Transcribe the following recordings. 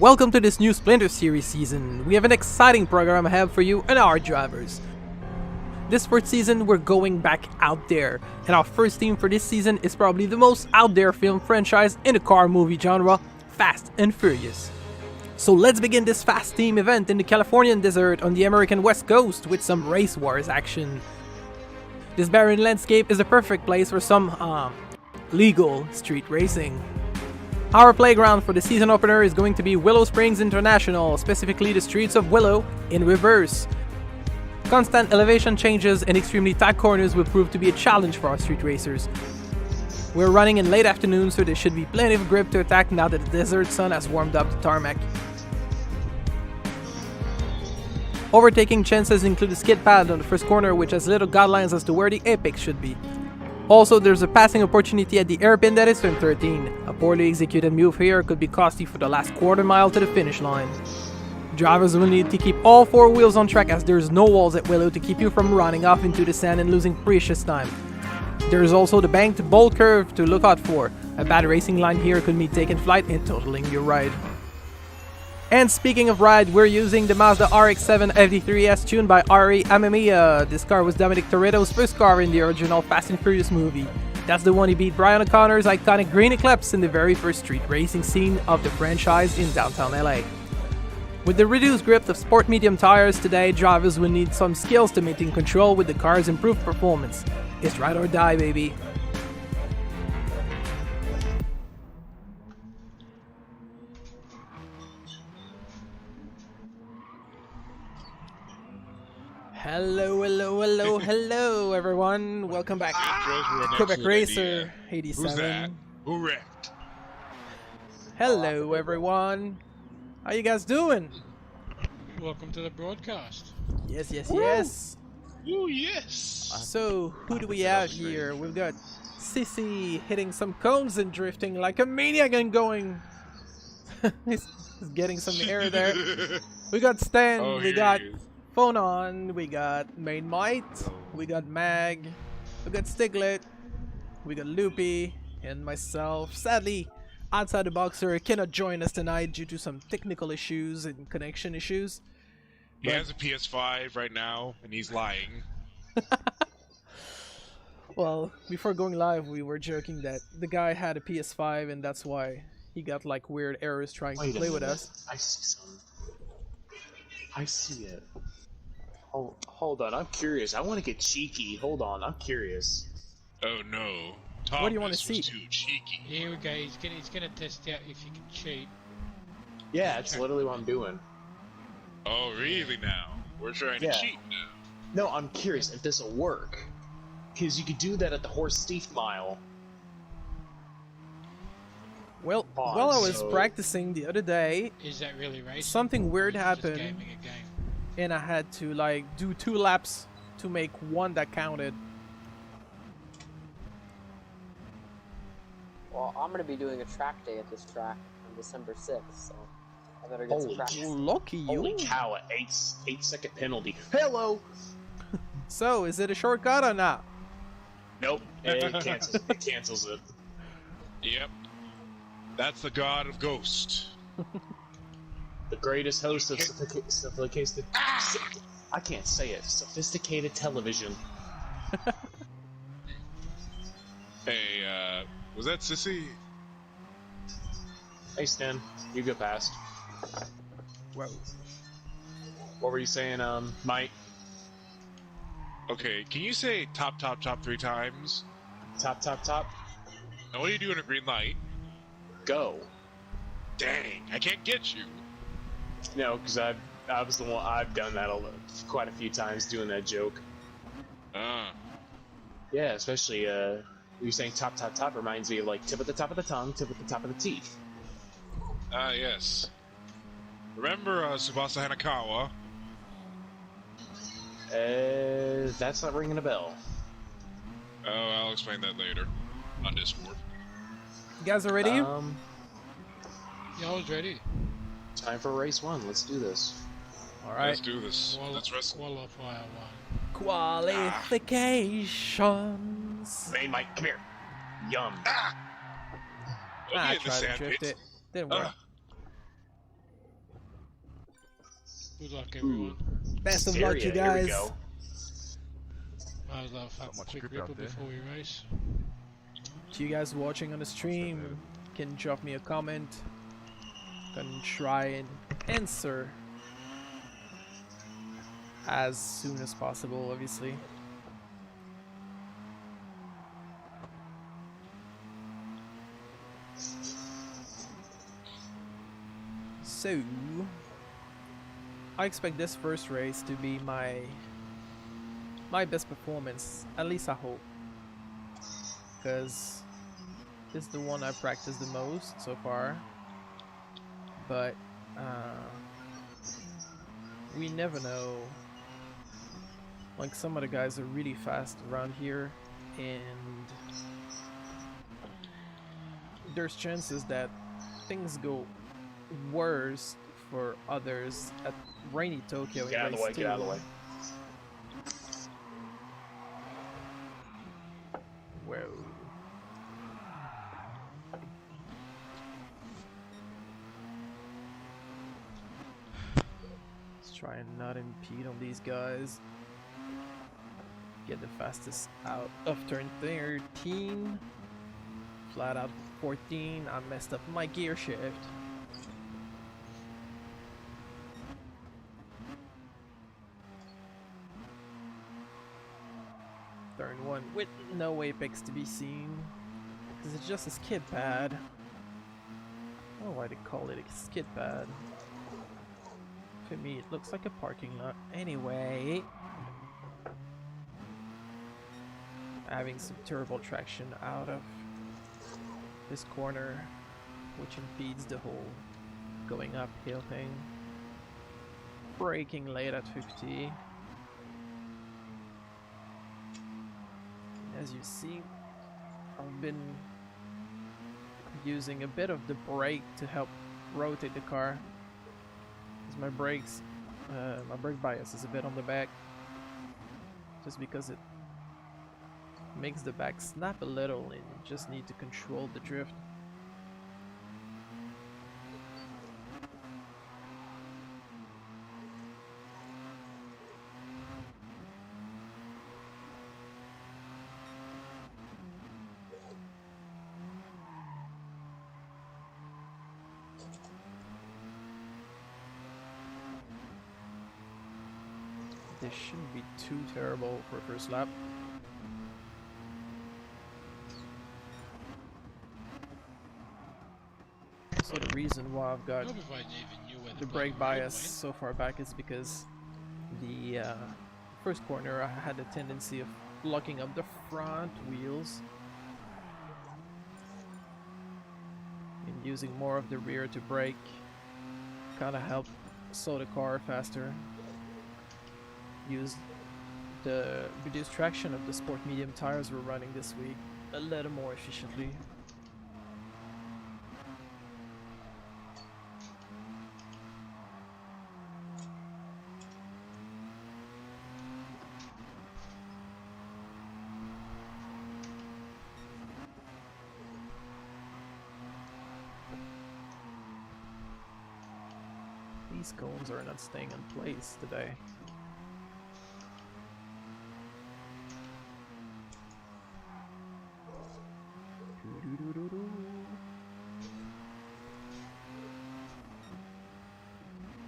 Welcome to this new Splinter series season. We have an exciting program ahead for you and our drivers. This first season, we're going back out there, and our first theme for this season is probably the most out there film franchise in the car movie genre, Fast and Furious. So let's begin this fast theme event in the Californian desert on the American West Coast with some race wars action. This barren landscape is a perfect place for some, legal street racing. Our playground for the season opener is going to be Willow Springs International, specifically the Streets of Willow in reverse. Constant elevation changes and extremely tight corners will prove to be a challenge for our street racers. We're running in late afternoon, so there should be plenty of grip to attack now that the desert sun has warmed up the tarmac. Overtaking chances include a skid pad on the first corner, which has little guidelines as to where the apex should be. Also, there's a passing opportunity at the hairpin that is turn 13. A poorly executed move here could be costly for the last quarter mile to the finish line. Drivers will need to keep all four wheels on track as there's no walls at Willow to keep you from running off into the sand and losing precious time. There's also the banked bold curve to look out for. A bad racing line here could mean taking flight and totaling your ride. And speaking of ride, we're using the Mazda RX-7 FD3S tuned by RE Amemiya. This car was Dominic Toretto's first car in the original Fast and Furious movie. That's the one he beat Brian O'Connor's iconic green Eclipse in the very first street racing scene of the franchise in downtown LA. With the reduced grip of sport medium tires today, drivers will need some skills to maintain control with the car's improved performance. It's ride or die, baby. Hello, everyone. Welcome back. Quebec Racer 87. Who wrecked? Hello, everyone. How you guys doing? Welcome to the broadcast. Yes. Ooh, yes. So, who do we have here? We've got Sissy hitting some cones and drifting like a maniac and going. He's getting some air there. We got Stan. We got Phone On, we got Main Might, we got Mag, we got Stiglet, we got Loopy, and myself. Sadly, Outside the Boxer cannot join us tonight due to some technical issues and connection issues. He has a PS5 right now, and he's lying. Well, before going live, we were joking that the guy had a PS5 and that's why he got like weird errors trying to play with us. I see some. I see it. Oh, hold on, I'm curious. I want to get cheeky. Hold on, I'm curious. Oh no, Thomas what do you want to see? Too cheeky. Here we go. He's gonna test out if you can cheat. Yeah, it's literally what I'm doing. Oh really? Now we're trying to cheat now. No, I'm curious if this will work, because you could do that at the Horse Thief Mile. Well, while I was practicing the other day, Is that really racing? something weird Just happened. gaming a game. And I had to like do 2 laps to make one that counted. Well, I'm gonna be doing a track day at this track on December 6th, so I better get Holy some practice. Lucky you. Holy cow! An 8-second penalty. Hello. So, is it a shortcut or not? Nope. It cancels it. Yep. That's the god of Ghost. The greatest host of sophisticated. I can't say it. Sophisticated television. Hey, was that Sissy? Hey Stan, you go past. Whoa. What were you saying, Mike? Okay, can you say top 3 times? Top. Now what do you do in a green light? Go. Dang, I can't get you. No, because I was the one. I've done that quite a few times, doing that joke. Yeah, especially you saying top reminds me of like tip at the top of the tongue, tip at the top of the teeth. Ah, yes. Remember Tsubasa Hanakawa? That's not ringing a bell. Oh, I'll explain that later on Discord. You guys are ready? Yeah, I was ready. Time for race 1. Let's do this. All right. Let's do this. Let's wrestle. Qualifier 1. Qualifications. Main Mike, come here. Yum. Don't I be in the tried to sand drift pit. it. Didn't work. Good luck, everyone. Best of Hysteria, luck, you here we guys. go. Might as well have a much quick grip ripper out there. before we race. To you guys watching on the stream, can drop me a comment. Can try and answer as soon as possible, obviously. So, I expect this first race to be my best performance, at least I hope, because this is the one I practiced the most so far. But we never know. Like, some of the guys are really fast around here, and there's chances that things go worse for others at rainy Tokyo. Get out of the way, get out of the way. Whoa. Let's try and not impede on these guys. Get the fastest out of turn 13. Flat out 14. I messed up my gear shift. Turn 1 with no apex to be seen. Because it's just a skid pad. I don't know why they call it a skid pad. For me, it looks like a parking lot. Anyway, having some turbo traction out of this corner, which impedes the whole going uphill thing. Braking late at 50. As you see, I've been using a bit of the brake to help rotate the car. Because my brakes, my brake bias is a bit on the back. Just because it makes the back snap a little and you just need to control the drift. This shouldn't be too terrible for a first lap. So the reason why I've got Not if I even knew where the bloody brake road bias went. so far back is because the first corner I had a tendency of locking up the front wheels and using more of the rear to brake kind of helped slow the car faster. Use the reduced traction of the sport medium tires we're running this week a little more efficiently. These cones are not staying in place today.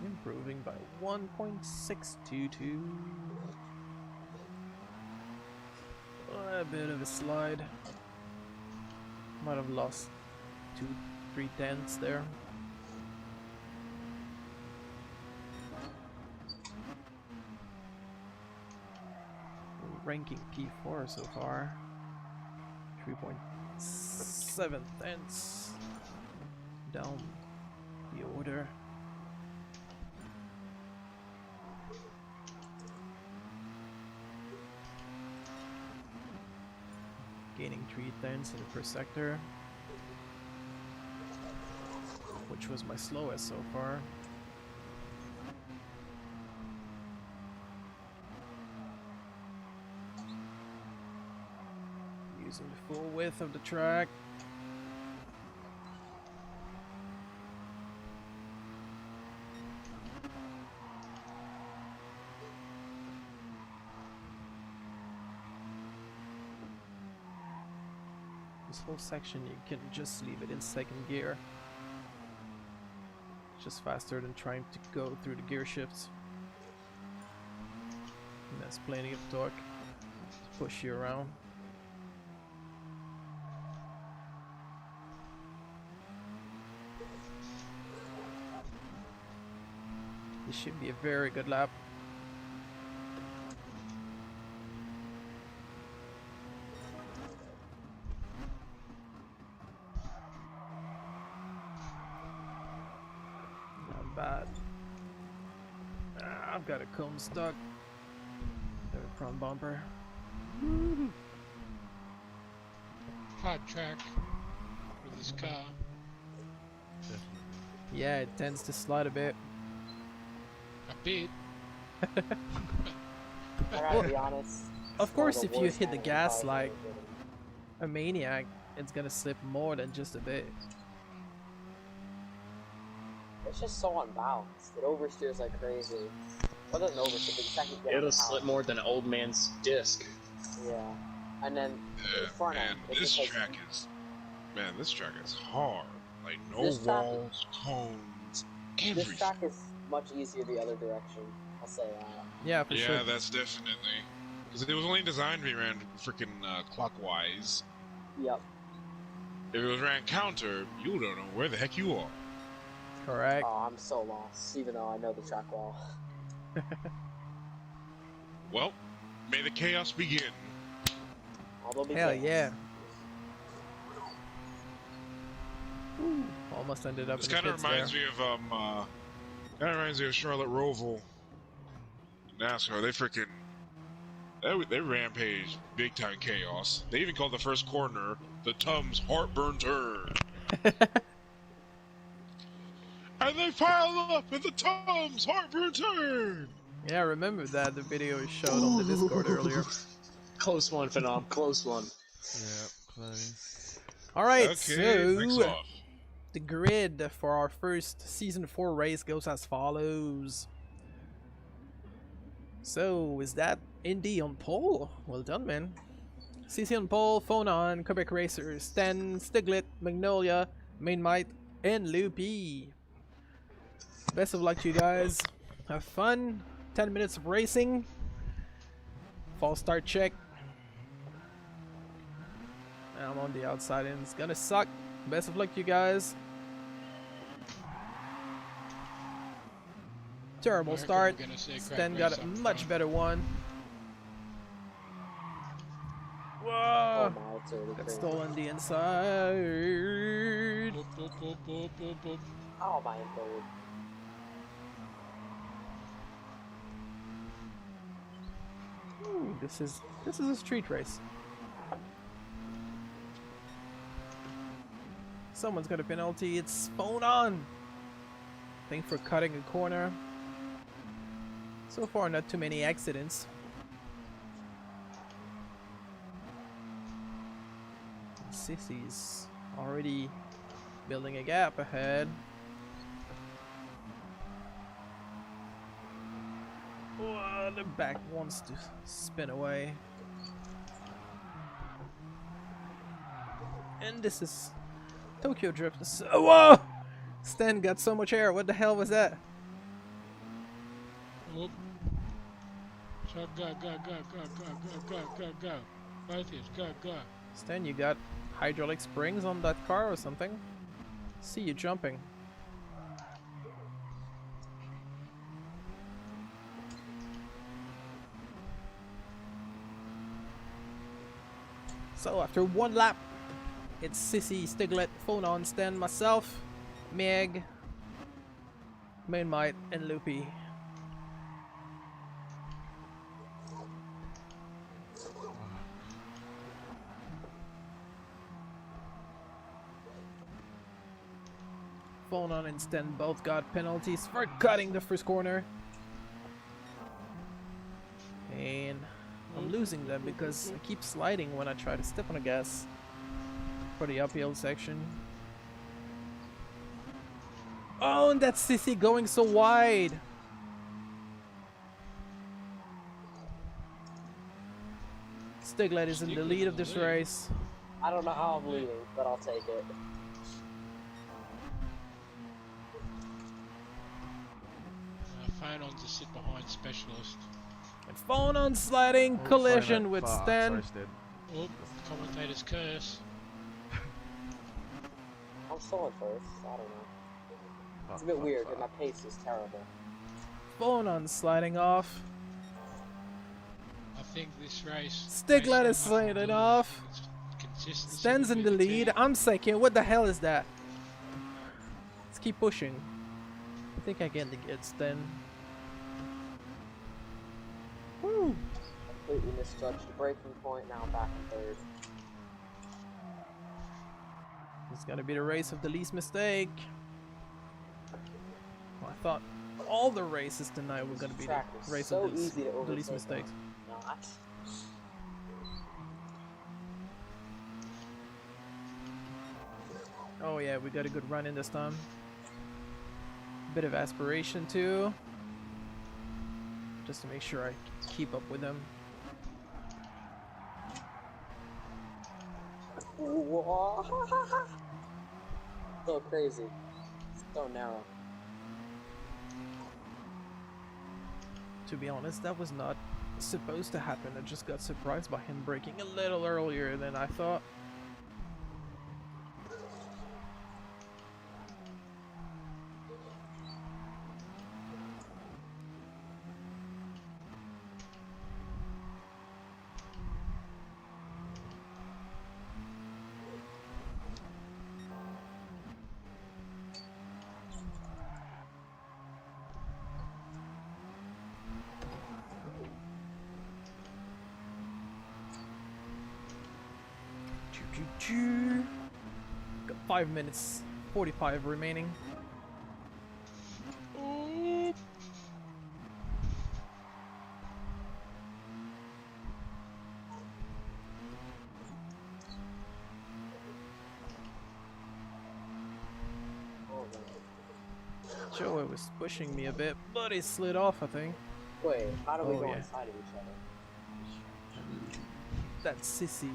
Improving by 1.622. A bit of a slide. Might have lost 2-3 tenths there. Ranking P4 so far. 3.7 tenths down the order. Gaining 3/10 in the first sector, which was my slowest so far. Using the full width of the track. This whole section you can just leave it in second gear. It's just faster than trying to go through the gear shifts. And there's plenty of torque to push you around. This should be a very good lap. Not bad. I've got a comb stuck. Got a front bumper. Hot track for this car. Yeah, it tends to slide a bit. A bit. I gotta be honest. Of course, if you worst hit the handling gas cars like I've ever driven. a maniac, it's gonna slip more than just a bit. It's just so unbalanced. It oversteers like crazy. Well, it doesn't oversteer, but the second you get on It'll the slip power- more than an old man's disc. Yeah. And then the front Man, end, it this just has- track is, man, this track is hard. Like no This track- walls, cones, This everything. track is much easier the other direction. I'll say that. Yeah, for Yeah, sure. that's definitely because it was only designed to be ran freaking clockwise. Yep. If it was ran counter, you don't know where the heck you are. Correct. Oh, I'm so lost, even though I know the track well. Well, may the chaos begin. Although be Hell chaos. yeah. Ooh, almost ended up This in the kind of pits reminds there. me of kind of reminds me of Charlotte Roval. NASCAR, they freaking they rampage big time chaos. They even called the first corner the Tums Heartburn Turn. And they piled up at the Tums Heartburn Turn. Yeah, I remember that. The video you showed on the Discord earlier. Close one, Phenom. Close one. Yeah, close. Alright, Okay, next so off. the grid for our first Season 4 race goes as follows. So, is that Indy on pole? Well done, man. CC on pole, phone on, Quebec Racers, Sten, Stiglet, Magnolia, Mainmite, and Loopy. Best of luck to you guys. Have fun. 10 minutes of racing. False start check. I'm on the outside and it's gonna suck. Best of luck to you guys. Terrible America, start. we're gonna say crack Sten got race a up much front. better one. Oh Whoa! my, it's already Got crazy. stolen the inside. Boop, boop, boop, boop, boop, boop. Oh my, in third. Ooh, this is a street race. Someone's got a penalty. It's phone on. Thanks for cutting a corner. So far, not too many accidents. Sissy's already building a gap ahead. Oh, the back wants to spin away. And this is Tokyo Drift. So, whoa! Stan got so much air. What the hell was that? Whoop. So go, go, go, go, go, go, go, go, go. Right here, go, go. Stan, you got hydraulic springs on that car or something? See you jumping. So after one lap, it's Sissy, Stiglet, Phone on, Stan, myself, Meg, Mainmite, and Loopy. Phone on and Sten both got penalties for cutting the first corner. And I'm losing them because I keep sliding when I try to step on the gas for the uphill section. Oh, and that's Sissy going so wide. Stiglet is in the lead of this race. I don't know how I'm leading, but I'll take it. Phone on to sit behind specialist. And Phone on sliding collision with Sten. Oh, commentator's curse. I'm still in first. I don't know. It's a bit weird because my pace is terrible. Phone on sliding off. I think this race. Stiglet is sliding off. Consistency. Sten's in the lead. I'm second. What the hell is that? Let's keep pushing. I think I get Sten. Woo! Completely misjudged the braking point. Now I'm back in third. It's gonna be the race of the least mistake. Well, I thought all the races tonight were gonna be the race of the least mistakes. Not. Oh yeah, we got a good run in this time. Bit of aspiration too. Just to make sure I keep up with them. So crazy. So narrow. To be honest, that was not supposed to happen. I just got surprised by him braking a little earlier than I thought. Got 5 minutes, 45 remaining. Joey was pushing me a bit, but he slid off, I think. Wait, how do we go yeah. inside of each other? That's Sissy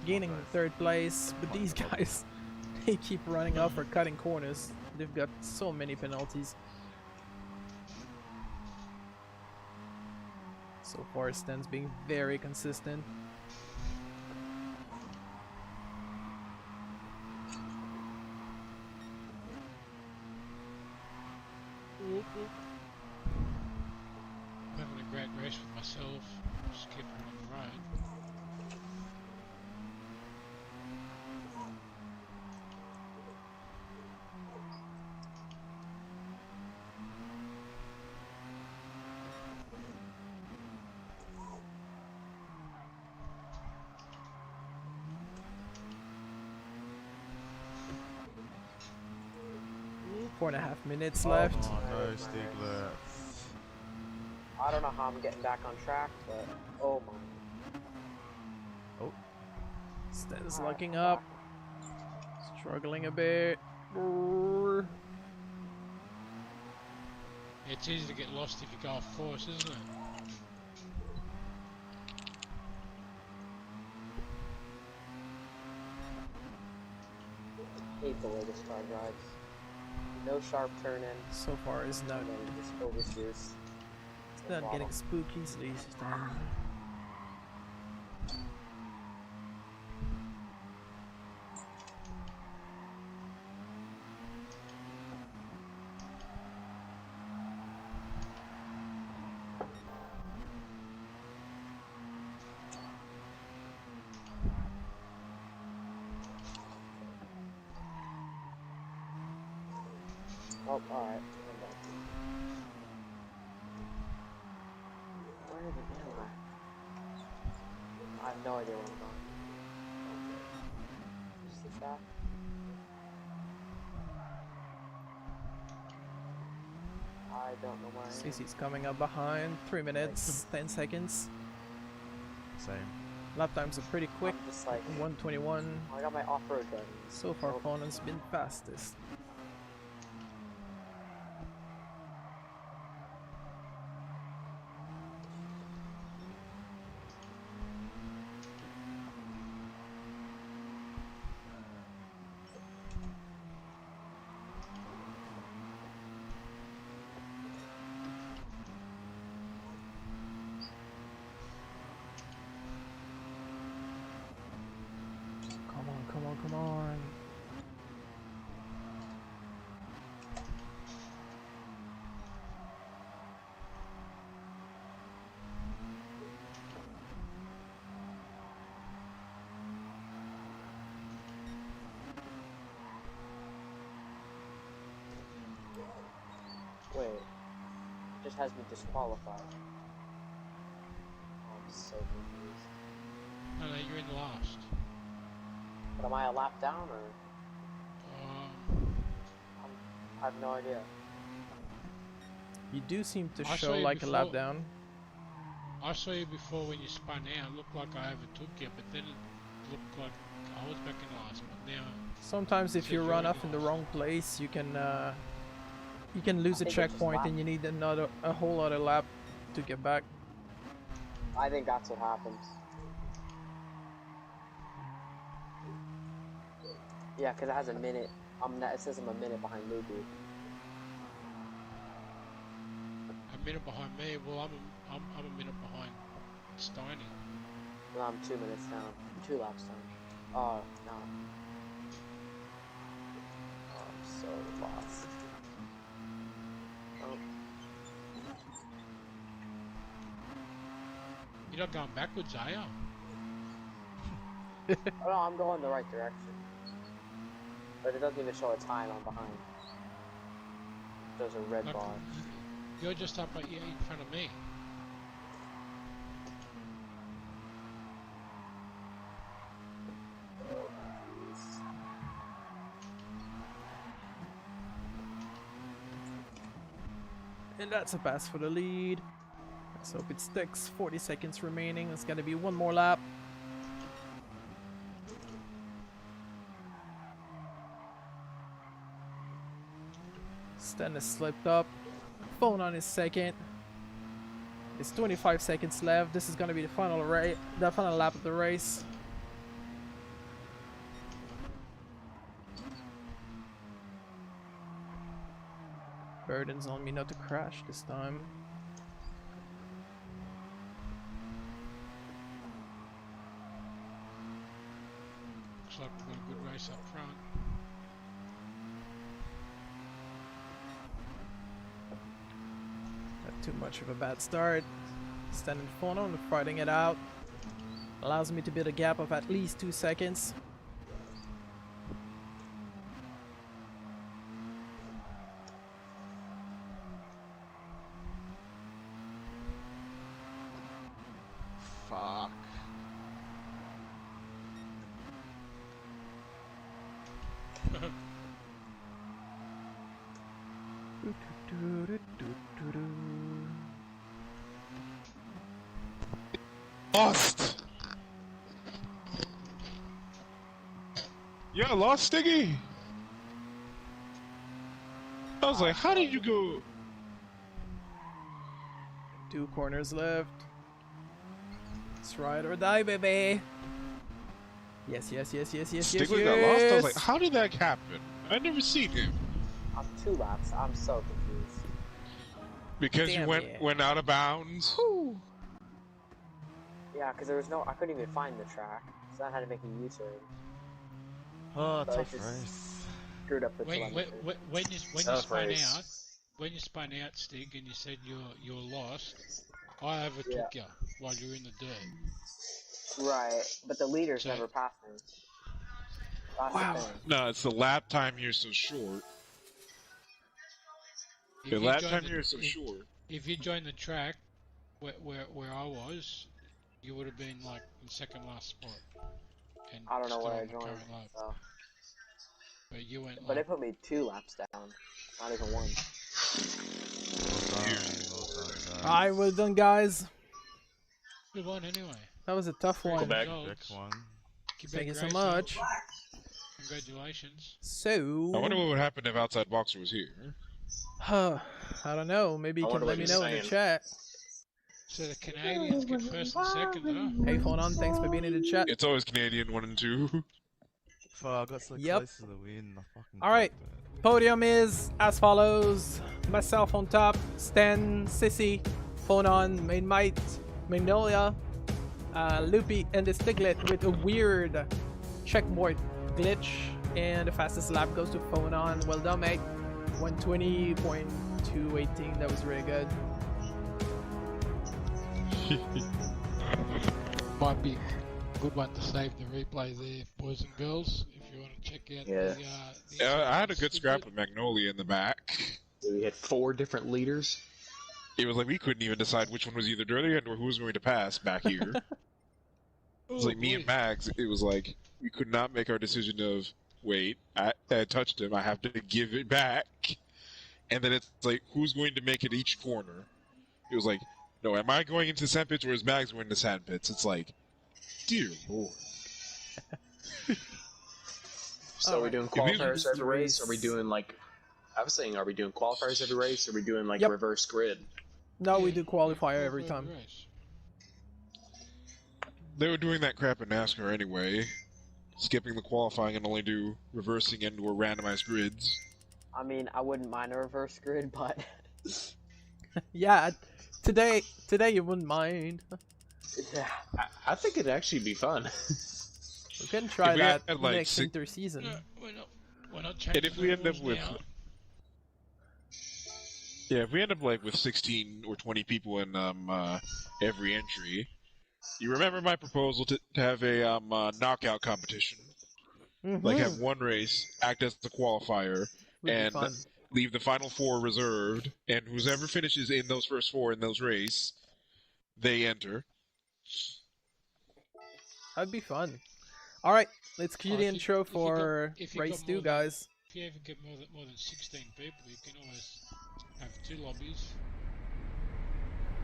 gaining third place, but these guys, they keep running off or cutting corners. They've got so many penalties. So far, Sten's being very consistent. I'm having a great race with myself. Just keeping it on the road. Four and a half minutes left. Oh no, Stigler. I don't know how I'm getting back on track, but oh my. Sten's locking up. Struggling a bit. It's easy to get lost if you go off course, isn't it? Hate the way this car drives. No sharp turn in. So far, it's not. And then just oversteers. It's not getting spooked easily this time. Oh, alright. Where the hell am I? I have no idea where I'm going. Is this that? I don't know where I am. CC's coming up behind. 3 minutes, 10 seconds. Same. Lap times are pretty quick. I'm just like, 121. I got my off-road gun. So far, Nope. Fonan's been fastest. Come on, come on, come on. Wait. It just has me disqualified. Oh, I'm so confused. No, no, you're in last. But am I a lap down or? I have no idea. You do seem to I show saw you like a lap before. down. I saw you before when you spun out. It looked like I overtook you, but then it looked like I was back in last. But now, Sometimes if So you you're run in off in the last. wrong place, you can lose a think it's just checkpoint lap. and you need a whole other lap to get back. I think that's what happens. Yeah, because it has a minute. It says I'm a minute behind Luby. a minute behind me. Well, I'm a minute behind Steiny. Well, I'm 2 minutes down. 2 laps down. Oh, no. Oh, I'm so lost. Oh, You're not going backwards, are you? oh no, I'm going the right direction. But it doesn't even show a time I'm behind. There's a red Like, bar. you're just up in front of me. And that's a pass for the lead. Let's hope it sticks. 40 seconds remaining. It's gonna be one more lap. Stan has slipped up. Phone on his second. It's 25 seconds left. This is gonna be the final lap of the race. Burden's on me not to crash this time. Looks like we've got a good race up front. Not too much of a bad start. Standing phone on, fighting it out. Allows me to build a gap of at least 2 seconds. Fuck. Lost! Yeah, I lost Stiggy! I was like, how did you go? 2 corners left. It's ride or die, baby. Yes, yes, yes, yes, yes, yes, Stigler got lost? I was like, yes. how did that happen? I never seen him. I'm 2 laps. I'm so confused. Because Damn, you yeah. went out of bounds. Yeah, because there was no. I couldn't even find the track, so I had to make a U-turn. Oh, So I tough just- race. Screwed up the When telemetry. you Tough spun race. out, when you spun out, Stig, and you said you're lost, I overtook Yeah. you while you were in the dirt. Right, but the leaders So- never passed me. That's Wow. the thing. No, it's the lap time here so short. If The you lap joined time the- here is so if- short. If you joined the track where I was, you would have been like in second last spot. And I don't know still where I on the joined. current lap. So. But you went But like it put me 2 laps down, not even 1. Alright, well done, guys. Good one anyway. That was a tough one. Quebec. Thank you so much. Congratulations. So, I wonder what would happen if Outside Boxer was here. I don't know. Maybe you I can wonder let what me he's know in the saying. chat. So the Canadians get first and second, though. Hey, phone on. Thanks for being in the chat. It's always Canadian 1 and 2. Fuck, I got so Yep. close to the win. I fucking Alright. dropped it. Podium is as follows. Myself on top, Stan, Sissy, Phonon, Main Might, Magnolia, Loopy, and the Stiglet with a weird checkboard glitch. And the fastest lap goes to Phonon. Well done, mate. 120.218. That was really good. Might be a good one to save the replay there, boys and girls, if you want to check out Yeah. the Yeah, I had a good scrap with Magnolia in the back. We had 4 different leaders. It was like we couldn't even decide which one was either dirty or who was going to pass back here. It was like me and Mags. It was like we could not make our decision of wait. I touched him. I have to give it back. And then it's like who's going to make it each corner? It was like no. Am I going into sandpits or is Mags going to sandpits? It's like dear lord. So are we doing If we- qualifiers every race? Are we doing like? I was saying, are we doing qualifiers every race? Or are we doing like Yep. reverse grid? No, we do qualifier every time. They were doing that crap in NASCAR anyway, skipping the qualifying and only do reversing and or randomized grids. I mean, I wouldn't mind a reverse grid, but Yeah, today you wouldn't mind. yeah. I think it'd actually be fun. We can try If we that had, like, next interseason. No, we're not changing And if we end up the with, rules now. yeah, if we end up like with 16 or 20 people in every entry, you remember my proposal to have a knockout competition, like have one race act as the qualifier Would be and fun. leave the final 4 reserved, and whoever finishes in those first 4 in those race, they enter. That'd be fun. Alright, let's cue Oh, the if you- intro if you got- for if you race got 2, more than- guys. If you ever get more than 16 people, you can always have 2 lobbies.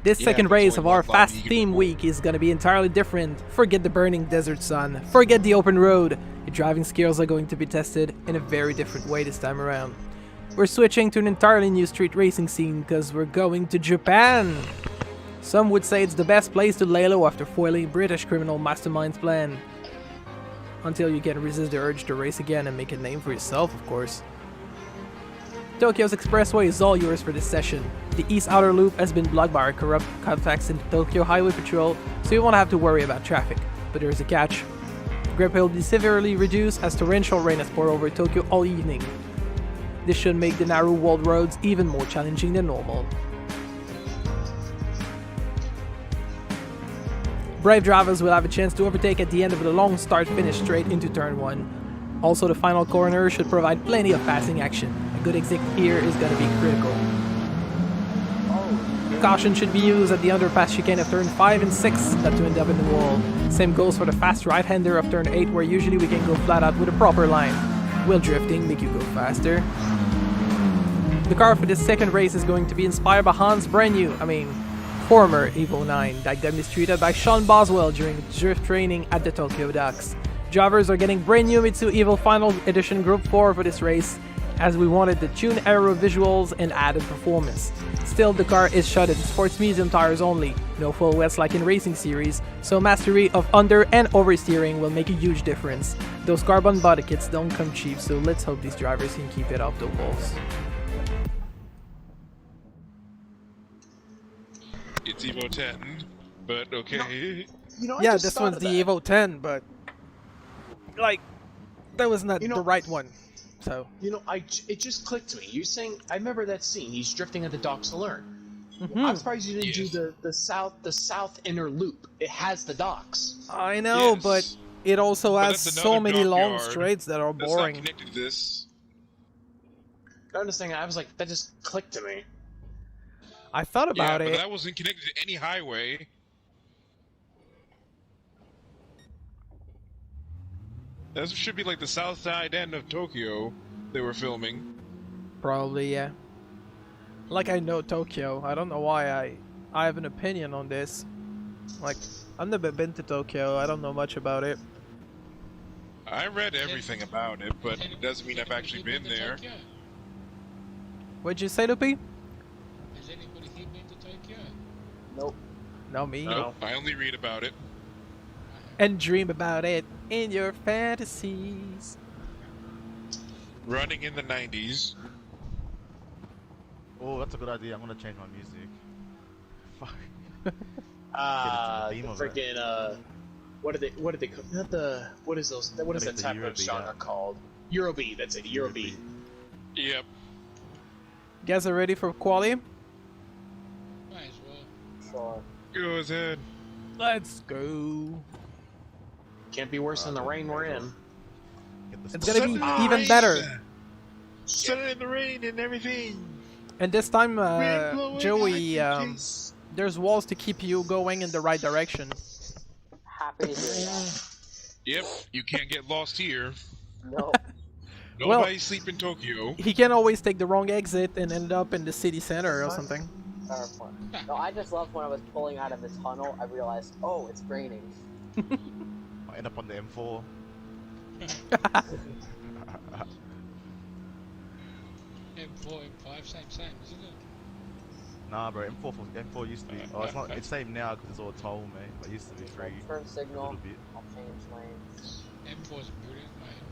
This Yeah, second but it's race only of one our lobby, Fast you can Theme record. Week is gonna be entirely different. Forget the burning desert sun. Forget the open road. Your driving skills are going to be tested in a very different way this time around. We're switching to an entirely new street racing scene because we're going to Japan. Some would say it's the best place to lay low after foiling British criminal mastermind's plan. Until you can resist the urge to race again and make a name for yourself, of course. Tokyo's expressway is all yours for this session. The East Outer Loop has been blocked by our corrupt contacts in the Tokyo Highway Patrol, so you won't have to worry about traffic. But there's a catch. Grip will be severely reduced as torrential rain has poured over Tokyo all evening. This should make the narrow walled roads even more challenging than normal. Brave drivers will have a chance to overtake at the end of the long start-finish straight into turn 1. Also, the final corner should provide plenty of passing action. A good exit here is going to be critical. Caution should be used at the underpass chicane of turn 5 and 6, not to end up in the wall. Same goes for the fast right-hander of turn 8, where usually we can go flat out with a proper line. Will drifting make you go faster? The car for this second race is going to be inspired by Han's former Evo 9, that demonstrated by Sean Boswell during drift training at the Tokyo docks. Drivers are getting brand new Mitsu Evo Final Edition Group 4 for this race, as we wanted the tune aero visuals and added performance. Still, the car is shot at sports medium tires only, no full wets like in racing series, so mastery of under and oversteering will make a huge difference. Those carbon body kits don't come cheap, so let's hope these drivers can keep it off the walls. It's Evo 10, but okay. You know, I Yeah, just this thought one's of the that. Evo 10, but like that was not You know- the right one. So You know, it just clicked to me. You saying, I remember that scene. He's drifting at the docks to learn. Mm-hmm. I'm surprised you didn't Yes. do the south inner loop. It has the docks. I know, Yes. but it also But has that's so another many long dockyard. straights that are That's not boring. connected to this. I'm just saying, I was like, that just clicked to me. I thought Yeah, about but it. that wasn't connected to any highway. That should be like the south side end of Tokyo they were filming. Probably, yeah. Like I know Tokyo. I don't know why I have an opinion on this. Like, I've never been to Tokyo. I don't know much about it. I read everything about it, but it doesn't mean I've actually been there. Tokyo? What'd you say, Lupi? Has anybody here been to Tokyo? Nope. No, me. Nope, I only read about it. And dream about it in your fantasies. Running in the 90s. Oh, that's a good idea. I'm gonna change my music. Fuck. The theme of it. freaking what did they call not the what is those what is I that think type the of Eurobeat, genre yeah. called? Eurobeat, that's it, Eurobeat. Yep. You guys are ready for quali? Might as well. Sure. Go ahead. Let's go. Can't be worse than the rain we're in. Get the It's spot. gonna be even better. Sun in the rain and everything. And this time, Wind blowing Joey, out your face. there's walls to keep you going in the right direction. Happy to hear that. Yep, you can't get lost here. No. Nobody sleep in Tokyo. He can always take the wrong exit and end up in the city center or something. Fair point. No, I just loved when I was pulling out of the tunnel, I realized, oh, it's raining. I end up on the M4. M4, M5, same, isn't it? Nah, bro. M4 used to be. Oh, it's not. It's same now because it's all toll, mate. But it used to be free. Turn A signal, little bit. I'll change lanes. M4's brilliant, mate.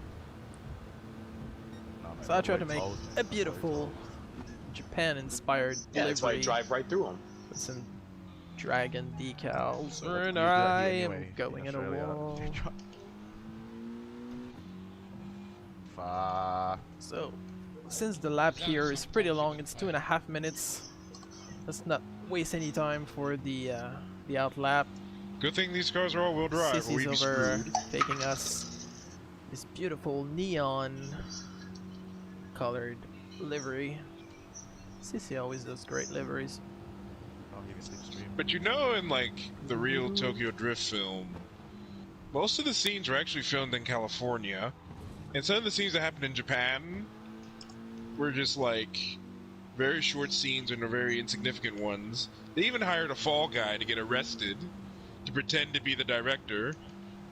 Nah, mate, So I all tried to the make tolls, a mate. beautiful Japan-inspired Yeah, that's why you livery drive right through them. with some dragon decals. So And you do I that am anyway going in a Australia. wall. Fuck. So, since the lap here is pretty long, it's 2.5 minutes. Let's not waste any time for the out lap. Good thing these cars are all-wheel drive, or Sissy's we'd be over screwed. taking us this beautiful neon colored livery. Sissy always does great liveries. I'll give you slipstream. But you know, in like the real Tokyo Drift film, most of the scenes were actually filmed in California, and some of the scenes that happened in Japan were just like very short scenes and are very insignificant ones. They even hired a fall guy to get arrested to pretend to be the director.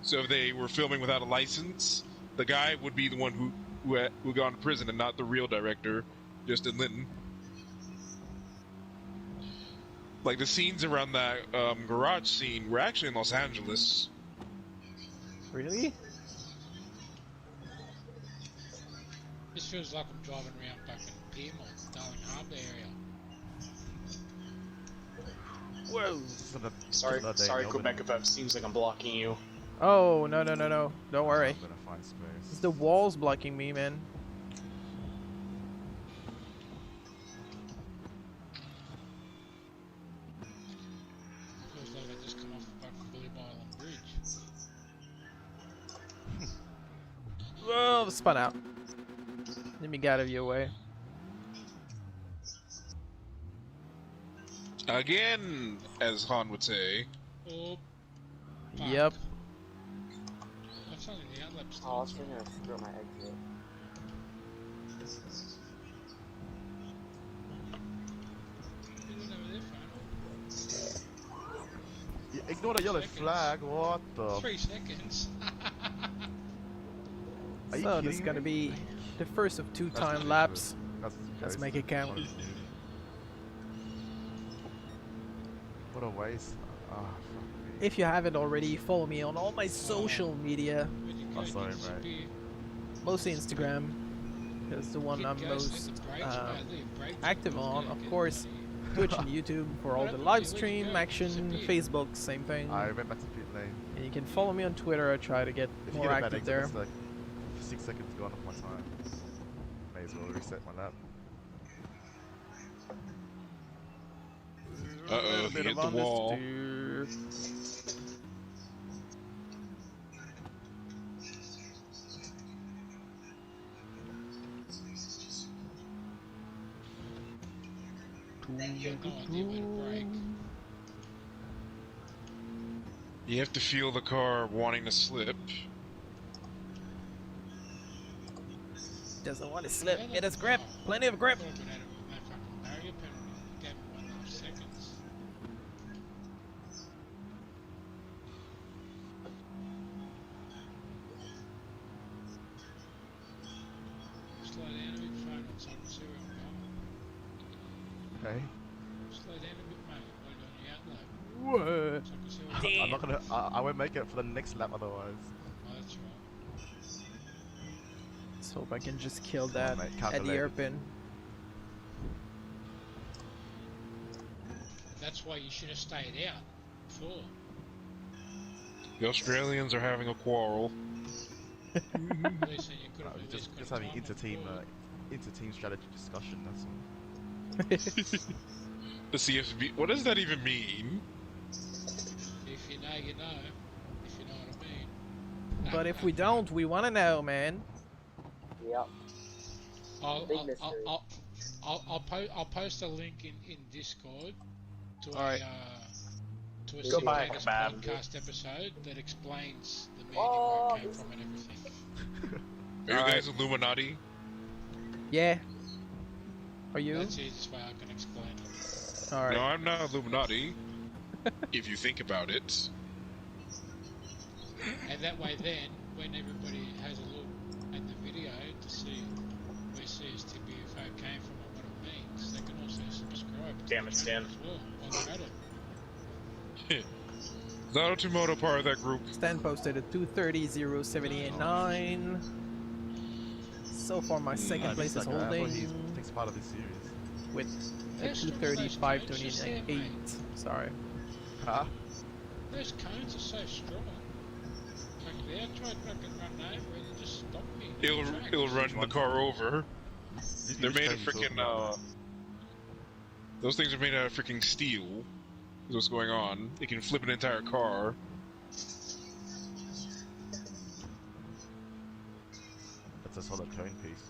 So if they were filming without a license, the guy would be the one who got to prison and not the real director, Justin Linton. Like the scenes around that garage scene were actually in Los Angeles. Really? This feels like I'm driving around back in Piedmont, Darling Harbour area. Whoa! Sorry, Quebec, if it seems like I'm blocking you. Oh, no. Don't worry. I'm gonna find space. It's the walls blocking me, man. Feels like I just come off the back from Billy Island Bridge. Whoa, spun out. Let me get out of your way. Again, as Han would say. Oh, fuck. Yep. That's only the outlap still. Oh, I was gonna screw my exit. You don't have their phone. Yeah, ignore the yellow Seconds. flag. What the? 3 seconds. Are you So this kidding is gonna me? be the first of 2 That's time ridiculous. laps. That's Let's crazy. make it count. What a waste. Ah, fuck me. If you haven't already, follow me on all my social media, Where'd you Oh, go? sorry, You disappeared. mostly Instagram. That's the one Keep I'm going, most hit the brakes, uh, mate, leave brakes active on, on. get Of it, course, get it. Twitch and YouTube for all the live stream action. Facebook, same thing. I went back to pit lane. And you can follow me on Twitter. I try to get If you more get a bad active exit, there. it's like 6 seconds gone off my time. May as well reset my lap. Uh-oh, he hit the wall. No idea where to brake. You have to feel the car wanting to slip. Doesn't want to slip. Yeah, It has grip. oh. Plenty of grip. Talking out of my fucking barrier penalty. Okay. Slow down a bit, mate. While you're on your outlap. What? So I can see what I'm not gonna. I won't make it for the next lap otherwise. Oh, that's right. Let's hope I can just kill Come on, that mate, at the calculated. airpin. That's why you should have stayed out before. The Australians are having a quarrel. Listen, you could No, have at least just got having time on inter-team strategy discussion. That's all. The CFB. What does that even mean? If you know, you know. If you know what I mean. But if we don't, we want to know, man. Yep. Big mystery. I'll post a link in Discord to Alright. to a Go buy a Simulator's kebab. podcast episode that explains the meaning Oh, where it came this- from and everything. Are you guys Illuminati? Yeah. Are you? That's the easiest way I can explain it. No, Alright. I'm not Illuminati. If you think about it. And that way then, when everybody has a look at the video to see where CSTB UFO came from and what it means, they can also subscribe to Damn the it, channel Stan. as well while they're at it. Is Automoto part of that group? Stan posted a 230.079. So far, my second place is I thought he holding takes part of this series. with a Those cones, 235.28. Sorry. Huh? Those cones are so strong. Like the outside fucking run over and it just stopped me. It'll run the car over. They're made of freaking those things are made out of freaking steel. Is what's going on. It can flip an entire car. That's a solid cone piece.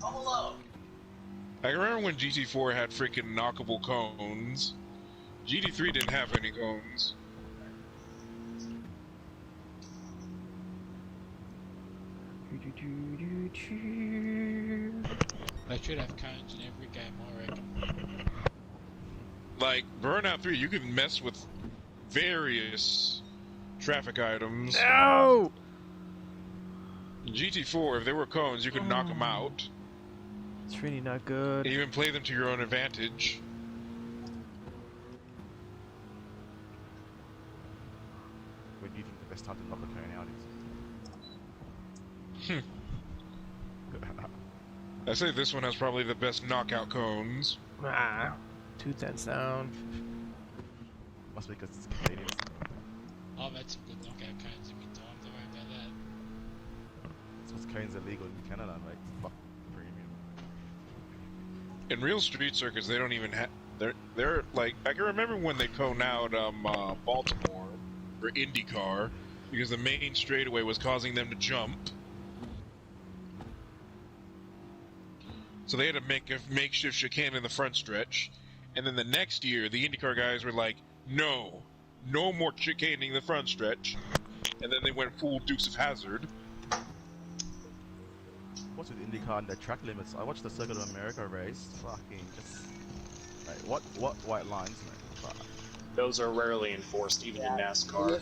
I can remember when GT4 had freaking knockable cones. GT3 didn't have any cones. They should have cones in every game, I reckon. Like, Burnout 3, you can mess with various traffic items. No! In GT4, if there were cones, you could knock them out. It's really not good. And even play them to your own advantage. When do you think the best time to knock a cone out is? I say this one has probably the best knockout cones. Ah, 210s down. Must be because it's Canadian. I've had some good knockout cones in my time, don't worry about that. That's what's cones illegal in Canada, mate. Fuck premium. In real street circuits, they don't even have. They're like, I can remember when they coned out Baltimore for IndyCar because the main straightaway was causing them to jump. So they had to make a makeshift chicane in the front stretch, and then the next year the IndyCar guys were like, no more chicaning the front stretch, and then they went full Dukes of Hazzard. What's with IndyCar and their track limits? I watched the Circuit of America race. Fucking just. Mate, what white lines, mate? Fuck. Those are rarely enforced, even in The NASCAR.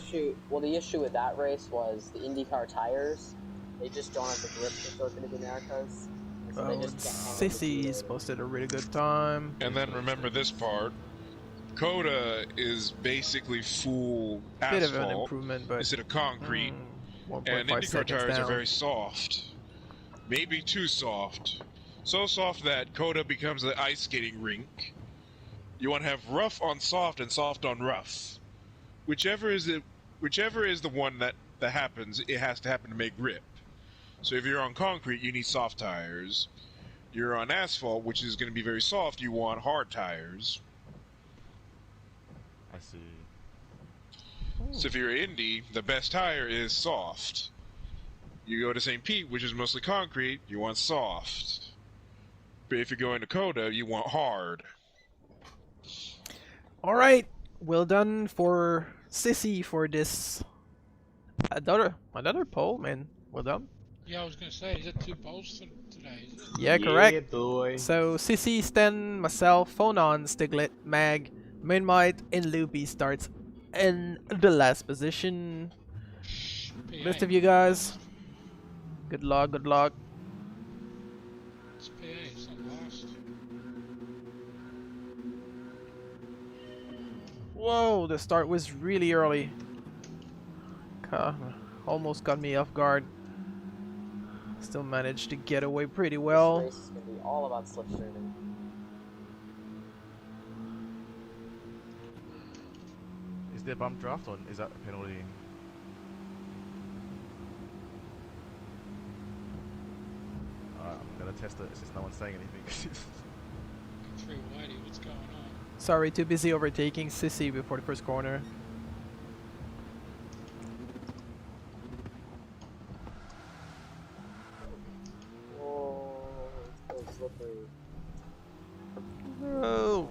issue with that race was the IndyCar tires. They just don't have the grip for Circuit of the Americas. So Oh, they and just can't handle the Sissies speed. posted a really good time. And then remember this part. Coda is basically full Bit of an asphalt improvement, but instead of concrete. 1.5 And IndyCar seconds tires down. are very soft. Maybe too soft. So soft that Coda becomes an ice skating rink. You want to have rough on soft and soft on rough. Whichever is the one that happens, it has to happen to make grip. So if you're on concrete, you need soft tires. You're on asphalt, which is going to be very soft, you want hard tires. I see. So if you're Indy, the best tire is soft. You go to St. Pete, which is mostly concrete, you want soft. But if you're going to Coda, you want hard. Alright, well done for Sissy for this. Another poll, man. Well done. Yeah, I was going to say, is it 2 polls today, is it? Yeah, correct. Yeah, boy. So Sissy, Sten, myself, Phonon, Stiglet, Mag, Minmite, and Loopy starts in the last position. PA. Rest of you guys, good luck, good luck. It's PA, it's not last. Whoa, the start was really early. Almost got me off guard. Still managed to get away pretty well. This race is gonna be all about slipstreaming. Is there bump draft or is that a penalty? Alright, I'm gonna test it since no one's saying anything. Three Whitey, what's going on? Sorry, too busy overtaking Sissy before the first corner. Oh, it's so slippery. No.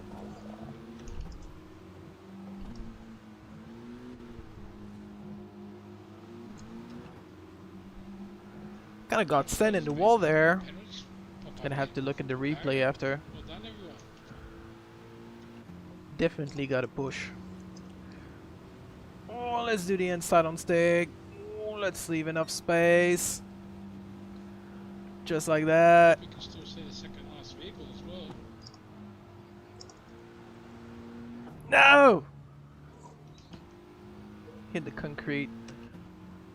Kind of got sent in the wall there. Penalties pop up Gonna have to here. look at the replay after. Well done, everyone. Definitely got to push. Oh, let's do the inside on stick. Oh, let's leave enough space. Just like that. We can still see the second last vehicle as well. No! Hit the concrete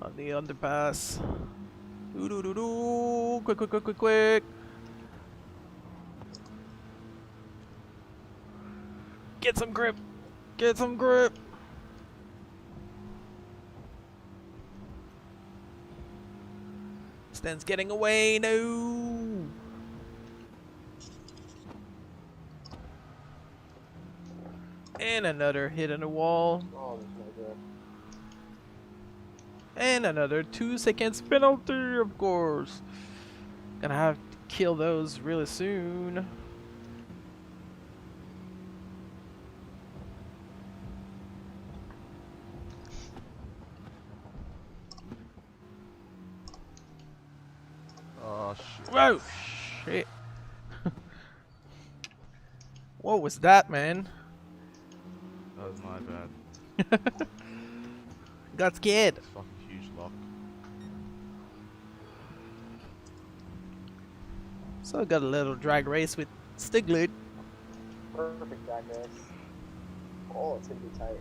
on the underpass. Doo doo doo doo. Quick, quick, quick, quick, quick. Get some grip. Get some grip. Stan's getting away. No. And another hit on the wall. Oh, there's no good. And another 2 seconds penalty, of course. Gonna have to kill those really soon. Oh shit. Whoa! Shit. What was that, man? That was my bad. Got scared. It's fucking huge lock. So I got a little drag race with Stiglit. Perfect drag race. Oh, it's gonna be tight.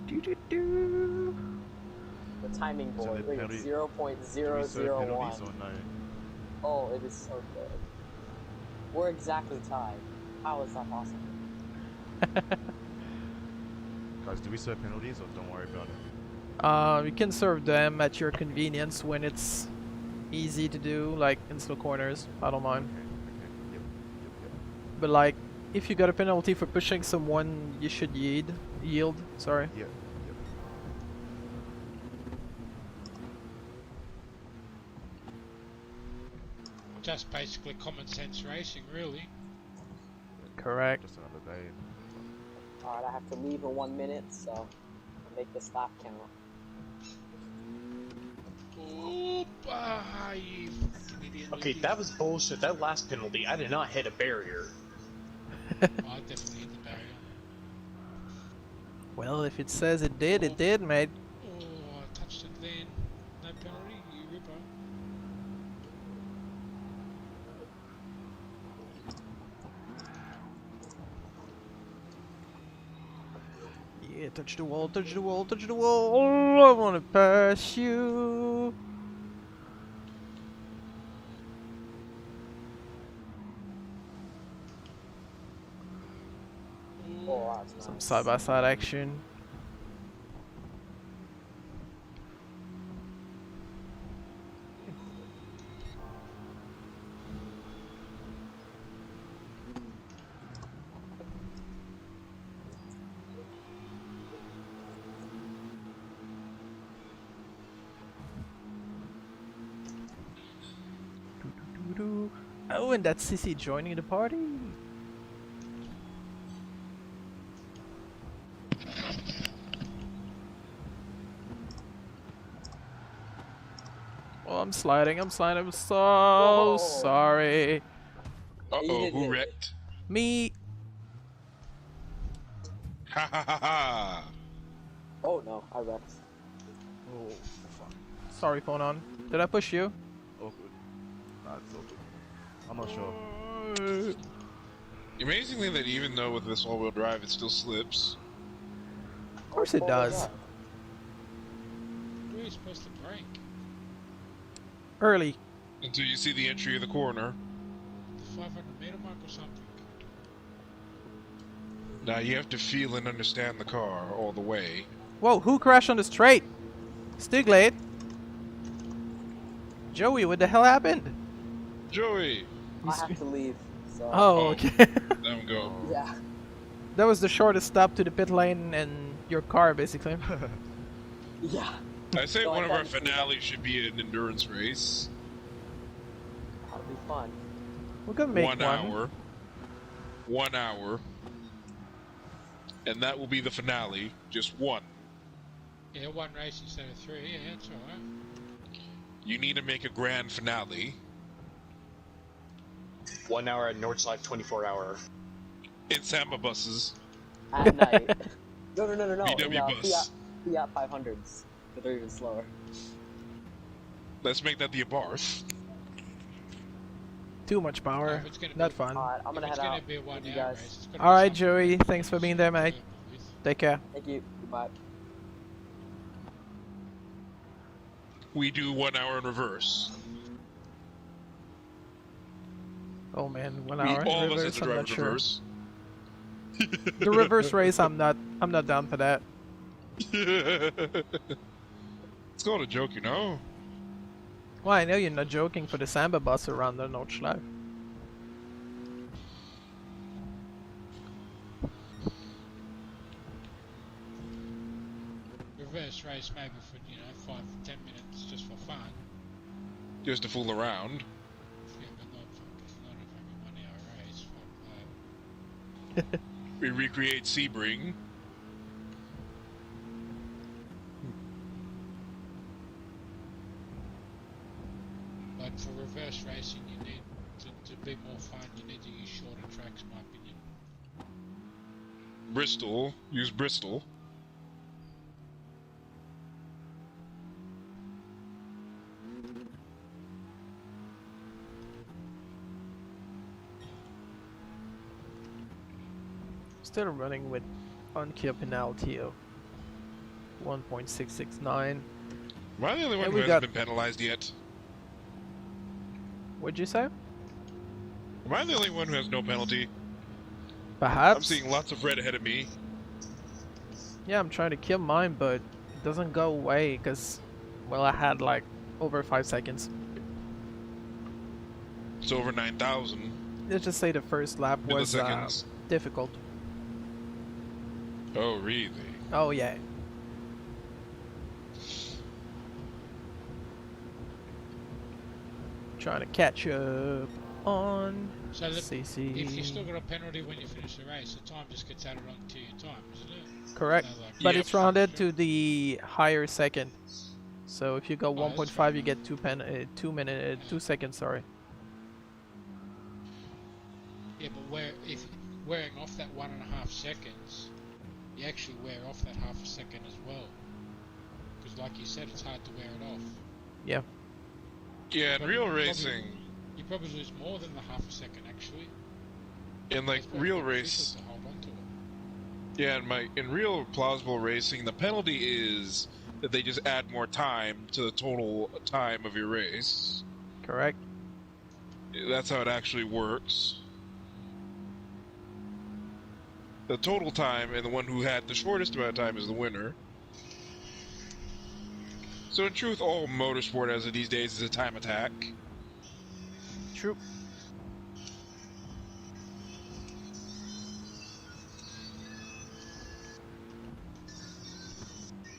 Doo -doo -doo. The timing So board, the look at penalty- Do we serve 0.001. penalties or no? Oh, it is so good. We're exactly tied. How is that possible? Guys, do we serve penalties or don't worry about it? You can serve them at your convenience when it's easy to do, like in slow corners. I don't mind. Okay. Yep. But like, if you got a penalty for pushing someone, you should yield. Sorry. Yep. Just basically common sense racing, really. Correct. Just another day. Alright, I have to leave in 1 minute, so I'll make the stop count. Oop, you fucking idiot. Okay, that was bullshit. That last penalty, I did not hit a barrier. Oh, I definitely hit the barrier. Well, if it says it did, mate. Oh, I touched it then. No penalty, you ripper. Yeah, touch the wall, touch the wall, touch the wall. Oh, I wanna pass you. Oh, that's Some nice. side-by-side action. Doo-doo-doo-doo. Oh, and that's Sissy joining the party. Oh, I'm sliding, I'm so Whoa. sorry. Uh-oh, who wrecked? Me. Ha ha ha ha! Oh no, I wrecked. Oh, fuck. Sorry, phone on. Did I push you? Oh, good. Nah, it's all good. I'm not sure. Amazingly, that even though with this all-wheel drive, it still slips. Of course it does. Where are you supposed to brake? Early. Until you see the entry of the corner. The 500 meter mark or something? Now you have to feel and understand the car all the way. Whoa, who crashed on the straight? Stiglade? Joey, what the hell happened? Joey! I have to leave. So. Oh, okay. Let him go. Yeah. That was the shortest stop to the pit lane and your car, basically. Yeah. I say So one I of our thought- finales should be an endurance race. That'll be fun. We're gonna make 1 hour. 1 hour. And that will be the finale. Just one. Yeah, one race instead of three. Yeah, that's alright. You need to make a grand finale. 1 hour at Northside, 24 hour. In Samba buses. At night. No. VW In, bus. Fiat 500s. But they're even slower. Let's make that the Abarth. Too much power. If it's gonna Not be- fun. Alright, I'm If gonna it's head gonna out. be a 1 You hour guys. race, it's gotta be Alright, something Joey. that Thanks for we being there, mate. should with. Take care. Thank you. Goodbye. We do 1 hour in reverse. Oh man, 1 We, hour in all of us have reverse, to I'm drive not in sure. reverse. The reverse race, I'm not down for that. It's called a joke, you know? Well, I know you're not joking for the Samba bus around the Nordschleife. Reverse race maybe for, 5-10 minutes just for fun. Just to fool around. Yeah, but not if every 1 hour race. Fuck that. We recreate Sebring. But for reverse racing, you need to be more fun. You need to use shorter tracks, in my opinion. Bristol. Use Bristol. Still running with on-kill penalty of 1.669. Am I the only one And who we hasn't got- been penalized yet? What'd you say? Am I the only one who has no penalty? Perhaps. I'm seeing lots of red ahead of me. Yeah, I'm trying to kill mine, but it doesn't go away because, well, I had like over 5 seconds. It's over 9,000 Let's just say the first lap was milliseconds. difficult. Oh, really? Oh yeah. Trying to catch up on So the, CC. if you still got a penalty when you finish the race, the time just gets added on to your time, isn't it? Correct. So, like, But Yep. it's rounded to the higher second. So if you go Oh, that's 1.5, you fine. get 2 seconds. Sorry. Yeah, but if wearing off that 1.5 seconds, you actually wear off that half a second as well. Because, like you said, it's hard to wear it off. Yeah. Yeah, in But real probably- racing, You probably lose more than the half a second, actually. in like It's very real beneficial race, to hold on to it. yeah, in real plausible racing, the penalty is that they just add more time to the total time of your race. Correct. That's how it actually works. The total time, and the one who had the shortest amount of time is the winner. So in truth, all motorsport as of these days is a time attack. True.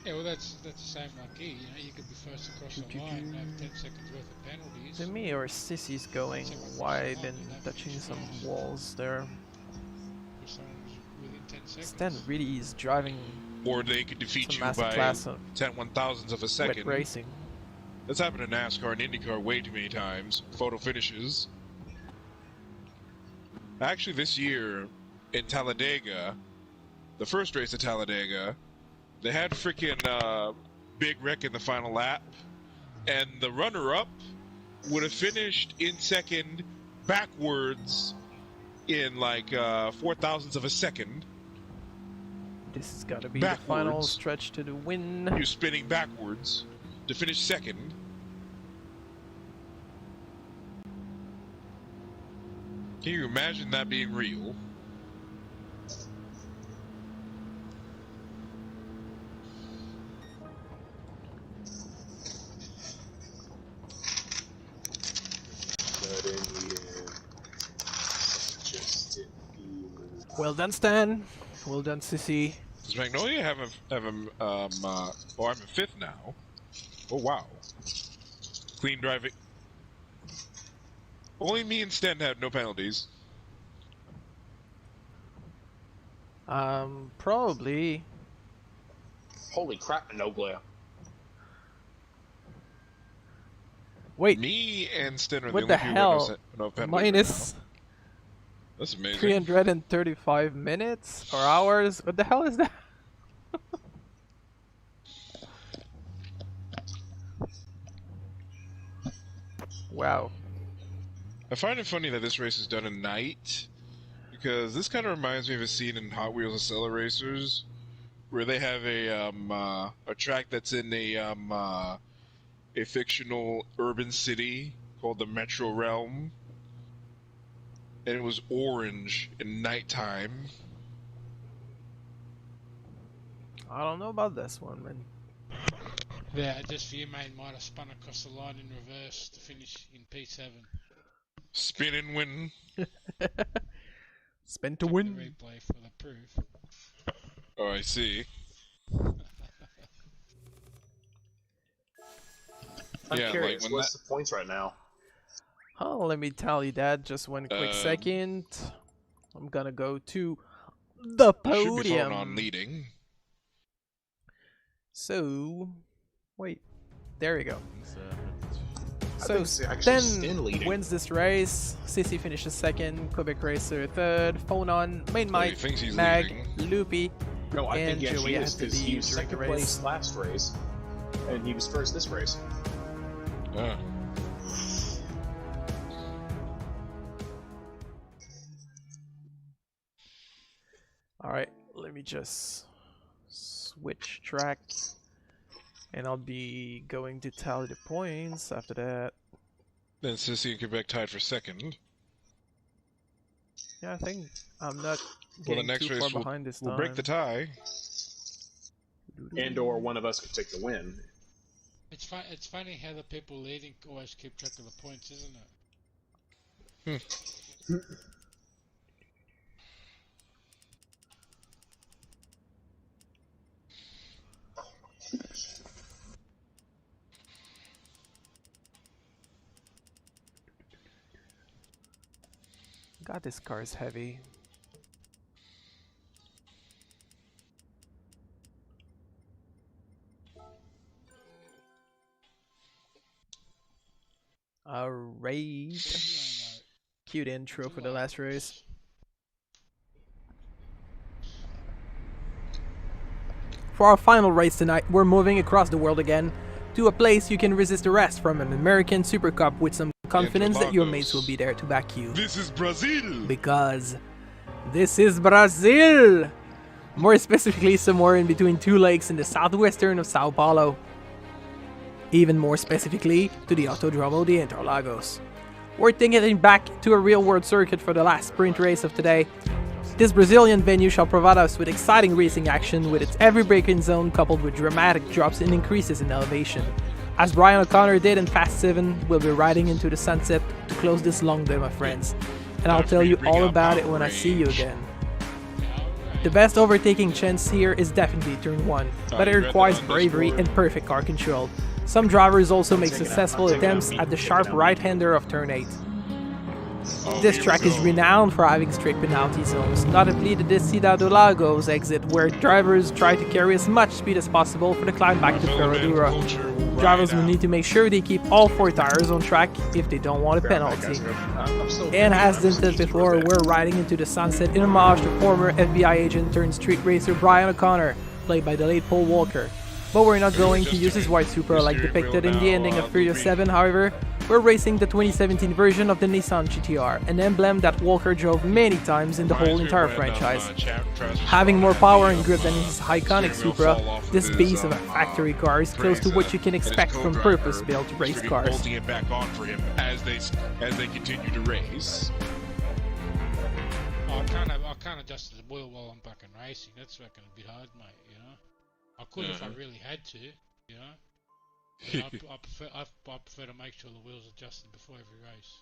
Yeah, well, that's the same like E. You could be first across the line and have 10 seconds worth of penalties. To me, or Sissy's going wide and touching some walls there. If someone was within 10 seconds. Stan really is driving Or they could defeat some you massive by class of 10/1000ths of a wet second. racing. That's happened in NASCAR and IndyCar way too many times. Photo finishes. Actually, this year in Talladega, the first race at Talladega, they had freaking big wreck in the final lap, and the runner-up would have finished in second backwards in like 4,000ths of a second. This has got to be the final Backwards. stretch to the win. You're spinning backwards to finish second. Can you imagine that being real? But in the end, just didn't feel. Well done, Stan. Well done, Sissy. Does Magnolia have a oh, I'm in 5th now. Oh wow. Clean driving. Only me and Sten had no penalties. Probably. Holy crap, no glare. Wait, Me and Sten are what the the only hell? people with no penalties. Minus Right now. That's amazing. 335 minutes or hours? What the hell is that? Wow. I find it funny that this race is done at night, because this kind of reminds me of a scene in Hot Wheels Acceleracers, where they have a track that's in a fictional urban city called the Metro Realm, and it was orange in nighttime. I don't know about this one, man. Yeah, this view mate might have spun across the line in reverse to finish in P7. Spin and win. Spin to Check win. the replay for the proof. Oh, I see. I'm Yeah, curious, like when what's the points right now? Oh, let me tell you that. Just one quick second. I'm gonna go to the Should be thrown podium. on leading. So, wait. There we go. I So think it's actually Sten Sten leading. wins this race. Sissy finishes second. Quebec Racer third. Phonon, Main Oh, he Mike, thinks he's Mag, leading. Loopy. No, I and think he actually Joey is, had to because he leave was during the second race. place last race, and he was first this race. Ah. Alright, let me just switch track. And I'll be going to tally the points after that. Then Sissy and Quebec tied for second. Yeah, I think I'm not Well, the getting next too race far will behind this time. break the tie. And or one of us could take the win. It's funny how the people leading always keep track of the points, isn't it? God, this car is heavy. Alright. Cute intro for the last race. For our final race tonight, we're moving across the world again to a place you can resist arrest from, an American Super Cup with some confidence that your mates will be there to back you. This is Brazil! Because this is Brazil! More specifically, somewhere in between two lakes in the southwestern of Sao Paulo. Even more specifically, to the Autodromo de Interlagos. We're taking back to a real-world circuit for the last sprint race of today. This Brazilian venue shall provide us with exciting racing action with its heavy braking zone coupled with dramatic drops and increases in elevation. As Brian O'Connor did in Fast 7, we'll be riding into the sunset to close this long day, my friends. And I'll tell you all about it when I see you again. The best overtaking chance here is definitely turn 1, but it requires bravery and perfect car control. Some drivers also make successful attempts at the sharp right-hander of turn 8. This track is renowned for having strict penalty zones, notably the Descida do Lagos exit, where drivers try to carry as much speed as possible for the climb back to Ferradura. Drivers will need to make sure they keep all 4 tires on track if they don't want a penalty. And as hinted before, we're riding into the sunset in homage to former FBI agent turned street racer Brian O'Connor, played by the late Paul Walker. But we're not going to use his white Supra like depicted in the ending of Furious 7, however. We're racing the 2017 version of the Nissan GTR, an emblem that Walker drove many times in the whole entire franchise. Having more power and grip than his iconic Supra, this beast of a factory car is close to what you can expect from purpose-built race cars. Bolting it back on for him as they continue to race. I can't adjust the wheel while I'm fucking racing. That's fucking a bit hard, mate. You know, I could if I really had to. You know. I prefer to make sure the wheel's adjusted before every race.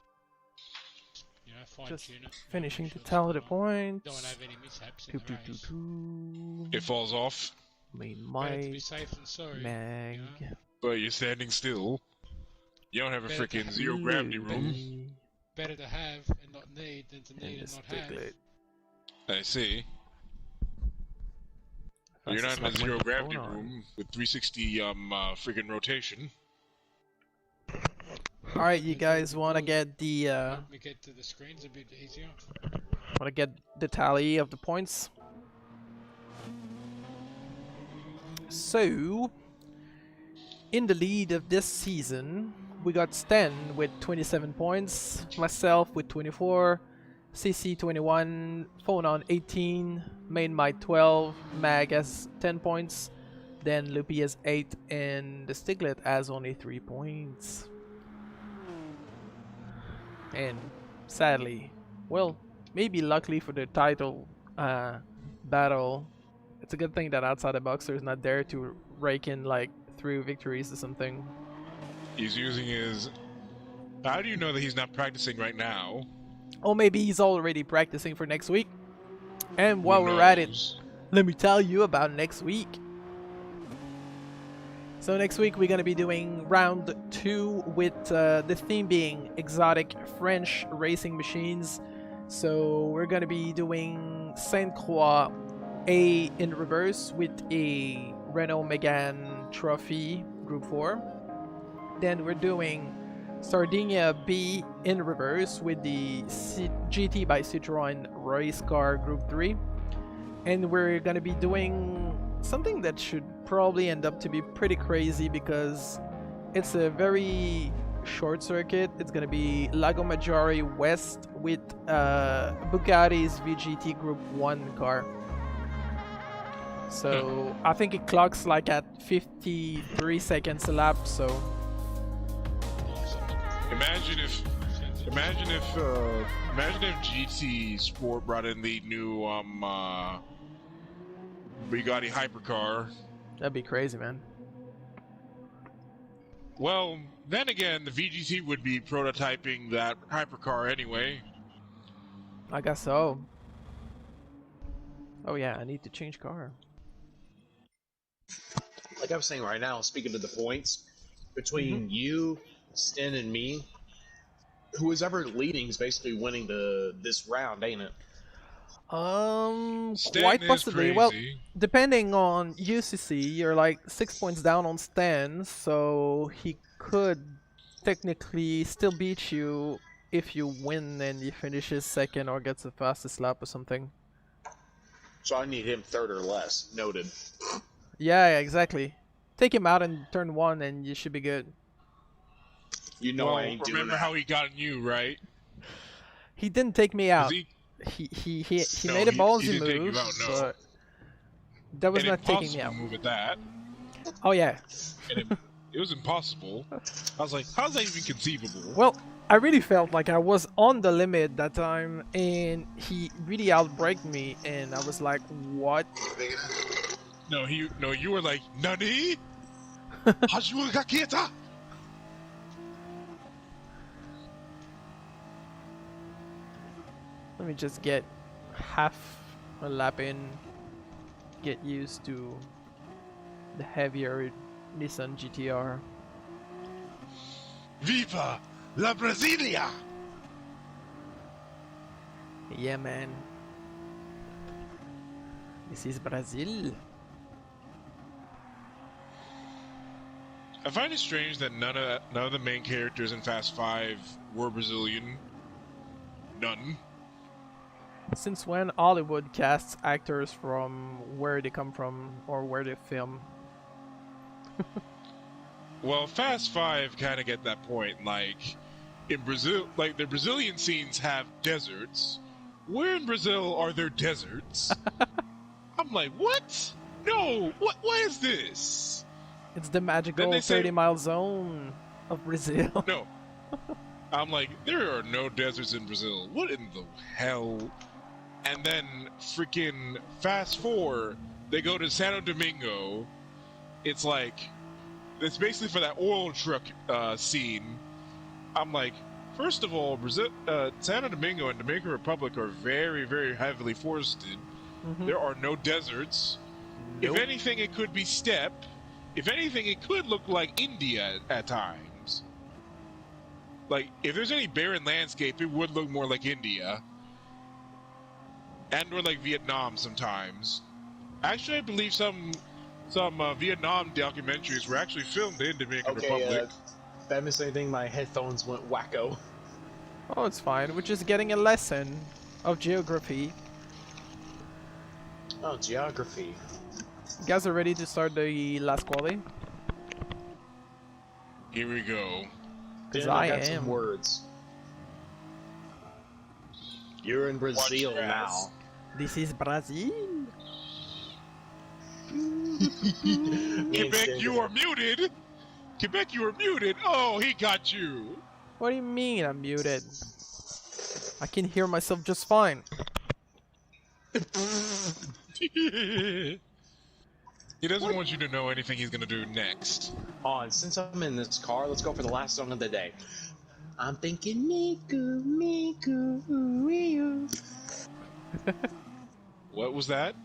You know, fine Just tune it. finishing to tally the points. Don't want to have any mishaps in the race. It falls off. Main Better to be mic, safe than sorry. mag, You know? But you're standing still. You don't have a freaking zero gravity room. Better to have and not need than to need and not have. I see. You're not in a zero gravity room with 360 freaking rotation. Alright, you guys wanna get the Let me get to the screens a bit easier. wanna get the tally of the points? So in the lead of this season, we got Sten with 27 points, myself with 24, CC 21, Phonon 18, Main Might 12, Mag has 10 points, then Loopy has 8, and the Stiglet has only 3 points. And sadly, well, maybe luckily for the title battle, it's a good thing that Outside the Boxer is not there to rake in like 3 victories or something. He's using his... How do you know that he's not practicing right now? Or maybe he's already practicing for next week. And while we're at it, let me tell you about next week. So next week we're going to be doing round 2 with the theme being exotic French racing machines. So we're going to be doing Sainte Croix A in reverse with a Renault Megane Trophy Group 4. Then we're doing Sardinia B in reverse with the GT by Citroën race car Group 3. And we're gonna be doing something that should probably end up to be pretty crazy because it's a very short circuit. It's gonna be Lago Maggiore West with Bugatti's VGT Group 1 car. So I think it clocks like at 53 seconds a lap, so Imagine if GT Sport brought in the new Bugatti hypercar. that'd be crazy, man. Well, then again, the VGT would be prototyping that hypercar anyway. I guess so. Oh yeah, I need to change car. Like I was saying right now, speaking to the points, between you, Sten, and me, who is ever leading is basically winning this round, ain't it? Stan Quite is possibly. Well, crazy. depending on UCC, you're like 6 points down on Stan, so he could technically still beat you if you win and he finishes second or gets the fastest lap or something. So I need him third or less. Noted. Yeah, exactly. Take him out in turn 1 and you should be good. You know I ain't doing remember that. how he got you, right? He didn't take me out. He He No, made a he ballsy didn't take you move, out, no. but that was an not taking me impossible out. move at that. Oh yeah. And it was impossible. I was like, how's that even conceivable? Well, I really felt like I was on the limit that time, and he really outbraked me, and I was like, "What?" No, you were like, Nani? Hajime Gaketa? Let me just get half a lap in, get used to the heavier Nissan GTR. Viva la Brasilia! Yeah, man. This is Brazil. I find it strange that none of the main characters in Fast 5 were Brazilian. None. Since when Hollywood casts actors from where they come from or where they film? Well, Fast Five kind of get that point. Like in Brazil, like the Brazilian scenes have deserts. Where in Brazil are there deserts? I'm like, what? No, what is this? It's the magical they say- 30-mile zone of Brazil. No. I'm like, there are no deserts in Brazil. What in the hell? And then freaking fast forward, they go to Santo Domingo. It's like, it's basically for that oil truck scene. I'm like, first of all, Brazil, Santo Domingo and Dominican Republic are very, very heavily forested. There are no deserts. Nope. If anything, it could be steppe. If anything, it could look like India at times. Like, if there's any barren landscape, it would look more like India. And or like Vietnam sometimes. Actually, I believe some Vietnam documentaries were actually filmed in Dominican Republic. If I missed anything, my headphones went wacko. Oh, it's fine. We're just getting a lesson of geography. Oh, geography. You guys are ready to start the last quality? Here we go. Because Then I got some am. words. You're in Brazil your ass. now. This is Brazil. Quebec, you are muted! Quebec, you are muted! Oh, he got you! What do you mean I'm muted? I can hear myself just fine. He doesn't want you to know anything he's gonna do next. And since I'm in this car, let's go for the last song of the day. I'm thinking Miku, Miku, Ryu. What was that?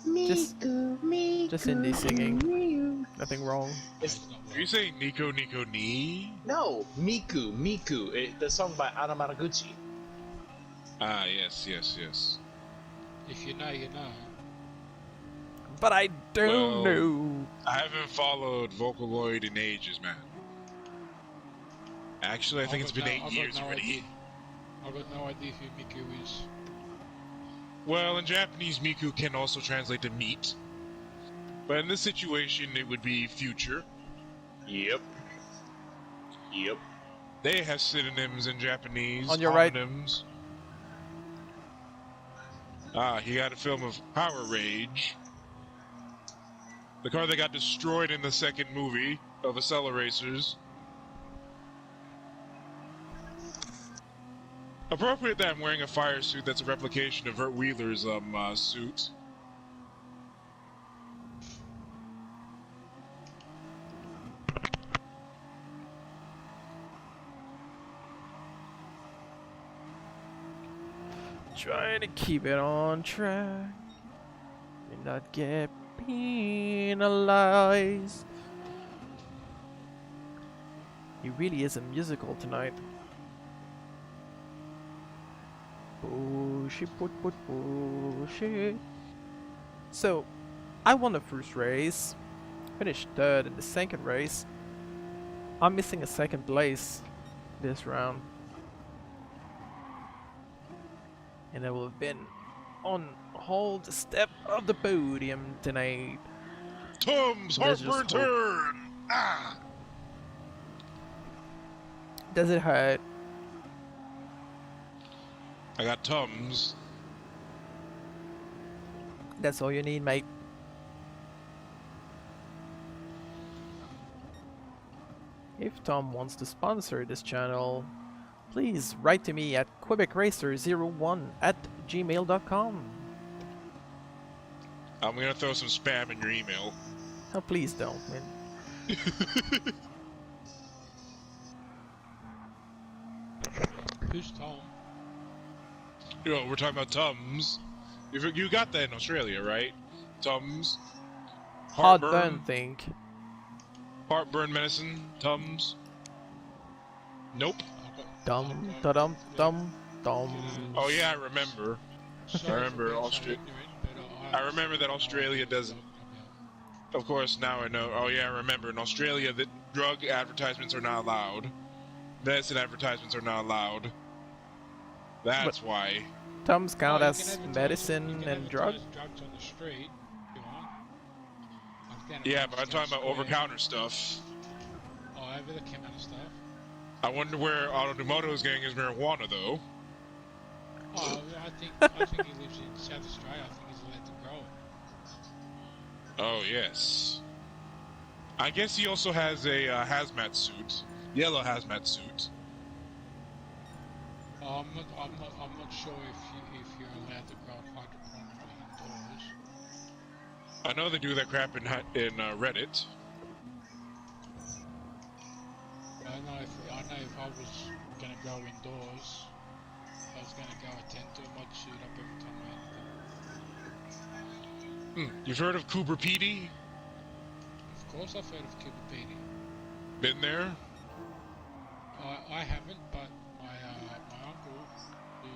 Just indie singing. Ryu. Nothing wrong. Are you saying Nico Nico Ni? No, Miku, Miku. The song by Adam Maraguchi. Ah, yes, yes, yes. If you know, you know. But I Well, don't know. I haven't followed Vocaloid in ages, man. Actually, I think it's been 8 years already. I've got no idea who Miku is. Well, in Japanese, Miku can also translate to meat. But in this situation, it would be future. Yep. Yep. They have synonyms in Japanese. On your right. Homonyms. Ah, he got a film of Power Rage. The car that got destroyed in the second movie of Acceleracers. Appropriate that I'm wearing a fire suit that's a replication of Burt Wheeler's suit. Trying to keep it on track and not get penalized. He really is a musical tonight. Push it, push it. So, I won the first race, finished third in the second race. I'm missing a second place this round. And I will have been on hold step of the podium tonight. Tom's Let's just heartburn hope. turn! Ah! Does it hurt? I got Tums. That's all you need, mate. If Tom wants to sponsor this channel, please write to me at quebekracer01@gmail.com. I'm gonna throw some spam in your email. Oh, please don't, man. Who's Tom? You know, we're talking about Tums. You got that in Australia, right? Tums. Hot burn think. Heartburn medicine. Tums. Nope. Dum dum dum dum. Oh yeah, I remember. Sorry I remember for being so Australia. ignorant, but I remember that Australia doesn't. Of course, now I know. Oh yeah, I remember. In Australia, the drug advertisements are not allowed. Medicine advertisements are not allowed. That's why. Tums count Oh, you as can advertise- medicine you can and drug? advertise drugs on the street, if you want. Yeah, but I'm talking about over-counter stuff. Oh, over the counter stuff. I wonder where Automoto is getting his marijuana, though. Oh, I think he lives in South Australia. I think he's allowed to grow it. Oh, yes. I guess he also has a hazmat suit. Yellow hazmat suit. I'm not sure if you're allowed to grow it hydroponically indoors. I know they do that crap in Reddit. I know if I was gonna go indoors, I was gonna go attend to him. I'd shoot up every time I had to. You've heard of Cooper PD? Of course, I've heard of Cooper PD. Been there? I haven't, but my uncle, who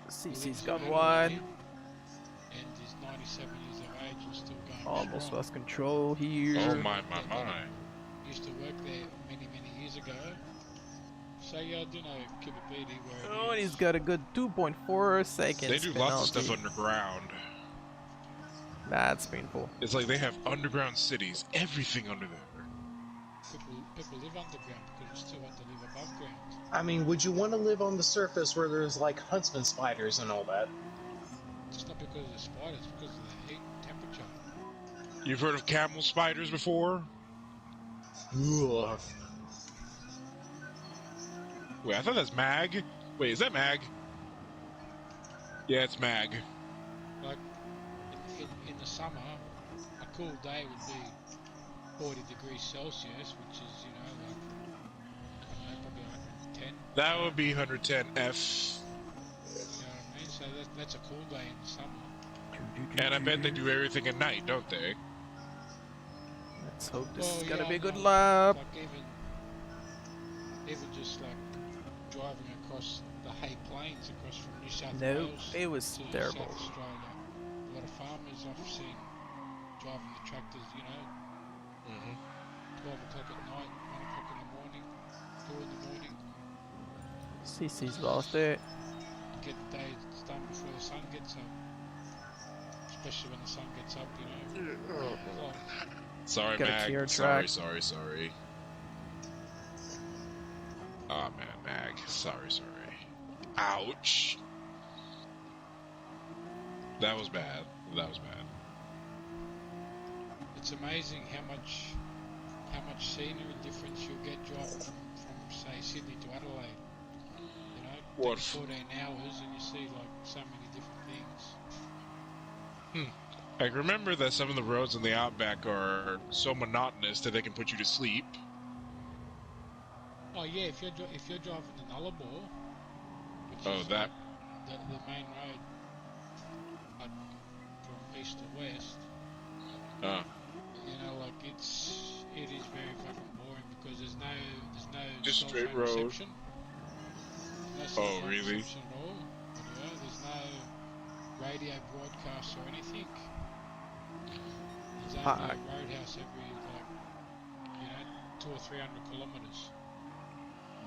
CC's lives gone in wide. Adelaide and is 97 years of age and still going Almost strong. lost control here. Oh my. Used to work there many years ago. So yeah, I do know Cooper PD where Oh, and it he's is. got a good 2.4 seconds. They do lots of stuff underground. That's painful. It's like they have underground cities, everything under there. People live underground because it's too hot to live above ground. I mean, would you want to live on the surface where there's like huntsman spiders and all that? It's not because of the spiders, it's because of the heat temperature. You've heard of camel spiders before? Ugh. Wait, I thought that's Mag. Wait, is that Mag? Yeah, it's Mag. Like in the summer, a cool day would be 40 degrees Celsius, which is, you know, like, I don't know, probably 110. That would be 110F. You know what I mean? So that's a cool day in the summer. And I bet they do everything at night, don't they? Let's hope this Well, is gonna yeah, be a good like- lap. Like even just like driving across the Hay Plains across from New South No, Wales it was to terrible. South Australia. A lot of farmers I've seen driving the tractors, you know, 12 o'clock at night, 1 o'clock in the morning, 2 in the morning, CC's lost it. get the day done before the sun gets up. Especially when the sun gets up, you know. Like, Sorry, Got a Mag. clear Sorry, track. sorry. Oh man, Mag. Sorry. Ouch. That was bad. it's amazing how much scenery difference you'll get driving from say Sydney to Adelaide. You know, What? 14 hours and you see like so many different things. I remember that some of the roads in the outback are so monotonous that they can put you to sleep. Oh yeah, if you're driving the Nullarbor, which Oh, is that. the main road from east to west, you know, like it is very fucking boring because there's no Just cell straight phone road. reception. No cell Oh, phone really? reception at all. You know, there's no radio broadcasts or anything. There's only Fuck. a roadhouse every like, you know, 200 or 300 kilometers.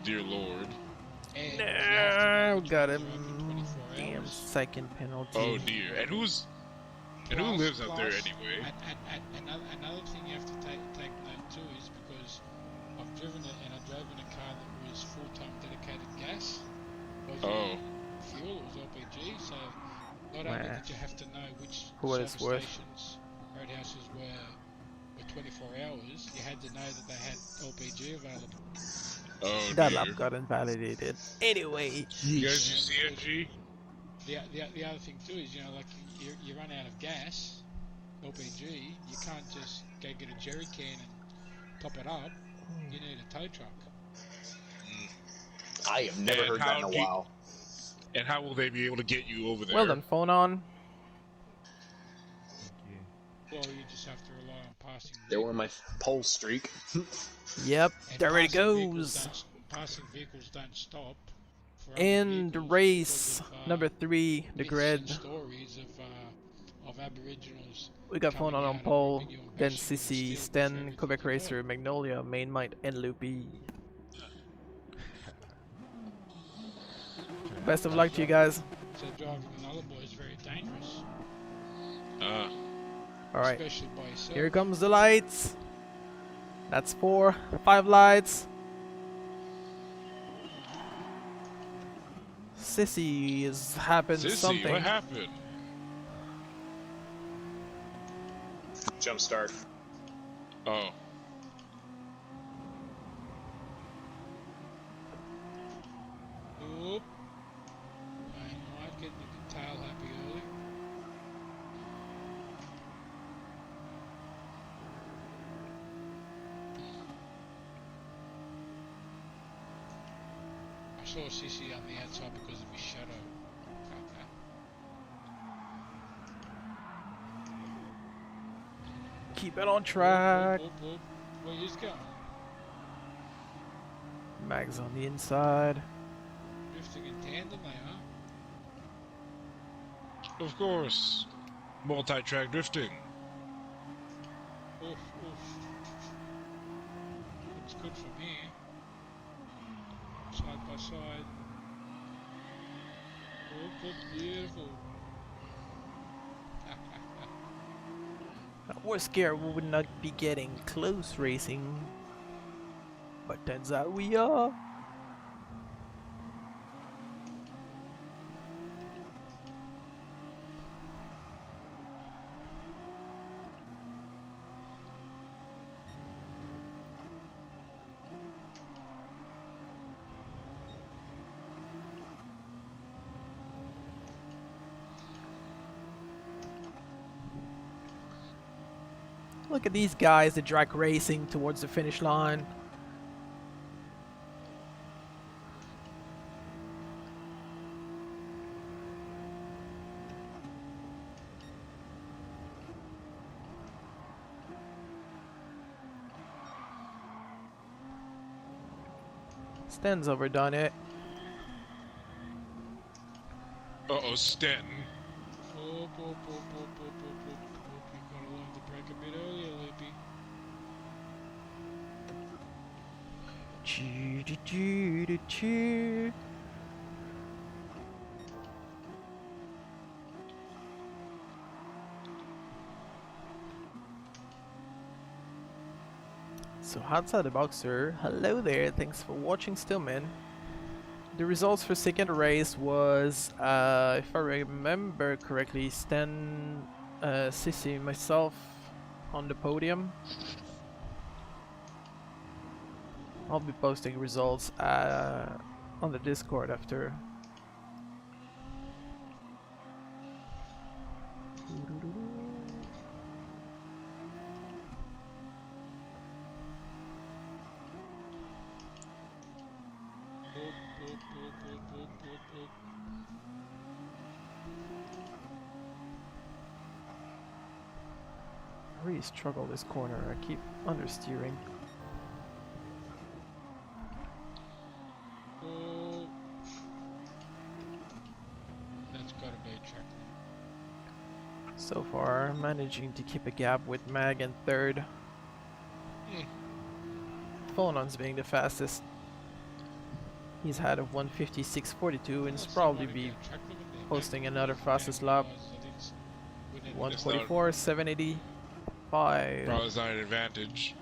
Dear Lord. And you No, have to know got which him. ones are open 24 Damn, hours. second penalty. Oh dear. And who lives out there anyway? And another thing you have to take note too is because I've driven it and I drove in a car that was full-time dedicated gas. Oh. Fuel, it was LPG, so not only did you have to know which For what it's service worth. stations, roadhouses were 24 hours, you had to know that they had LPG available. Oh That dear. lap got invalidated. Anyway, You guys use CNG? The other thing too is, you know, like you run out of gas, LPG, you can't just go get a jerry can and top it up. You need a tow truck. I have never And heard that in how a do you- while. And how will they be able to get you over there? well done, phone on. Well, you just have to rely on passing. They were my pole streak. Yep, And there it passing goes. Passing vehicles don't stop. For other And vehicles race because of, number 3, the myths grid. and stories of Aboriginals. We got phone coming on out pole, and robbing you and then bashing you Sissy, and stealing Sten, everything Quebec you got. Racer, Magnolia, Main Might, and Loopy. Best of luck to you guys. So driving another boy is very dangerous. Alright, especially by yourself. here comes the lights. That's 4, 5 lights. Sissy has happened Sissy, something. what happened? Jump start. Oh. Oop. I might get the tail happy early. I saw Sissy on the outside because of his shadow. Okay. Keep it on track. Oop, oop, oop. Where you going? Mag's on the inside. Drifting in tandem, they are. Of course. Multi-track drifting. Oof, oof. Looks good from here. Side by side. Oop, oop, beautiful. I was scared we would not be getting close racing, but turns out we are. Look at these guys, the drag racing towards the finish line. Sten's overdone it. Uh-oh, Stenton. Oop, oop, oop, oop, oop, oop, oop, oop. You gotta learn to brake a bit earlier, Loopy. Choo choo choo choo. So outside the boxer, hello there, thanks for watching Stillman. The results for second race was, if I remember correctly, Stan, Sissy, myself on the podium. I'll be posting results on the Discord after. Oop, oop, oop, oop, oop, oop, oop. I really struggle this corner, I keep understeering. Oh. That's gotta be a track. So far, managing to keep a gap with Mag in third. Phonon's being the fastest. He's had a 156.42 and is probably be posting another fastest lap. 144, 785. Probably not an advantage.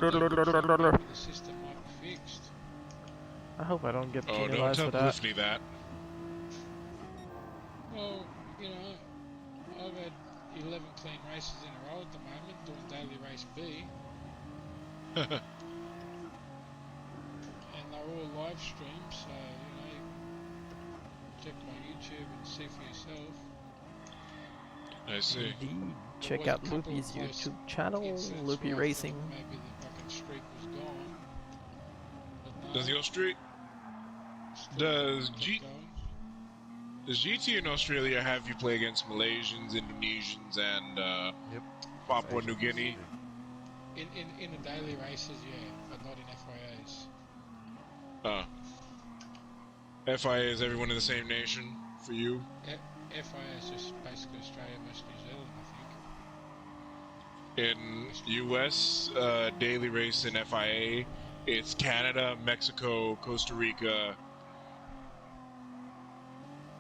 The system might be fixed. I hope I don't get Oh, don't penalized tell for that. Poofney that. Well, you know, I've had 11 clean races in a row at the moment, doing daily race B. And they're all live streams, so, you know, check my YouTube and see for yourself. I see. Indeed. There Check was a out couple of Loopy's close YouTube channel, incidents Loopy where I Racing. thought maybe the fucking streak was gone. But no, Does your street? still Does kept G? going. Does GT in Australia have you play against Malaysians, Indonesians, and Yep. Papua Asian New Guinea? specifically. In the daily races, yeah, but not in FIAs. FIA is everyone in the same nation for you? FIA is just basically Australia, most New Zealand, I think. In U.S. Daily race in FIA, it's Canada, Mexico, Costa Rica.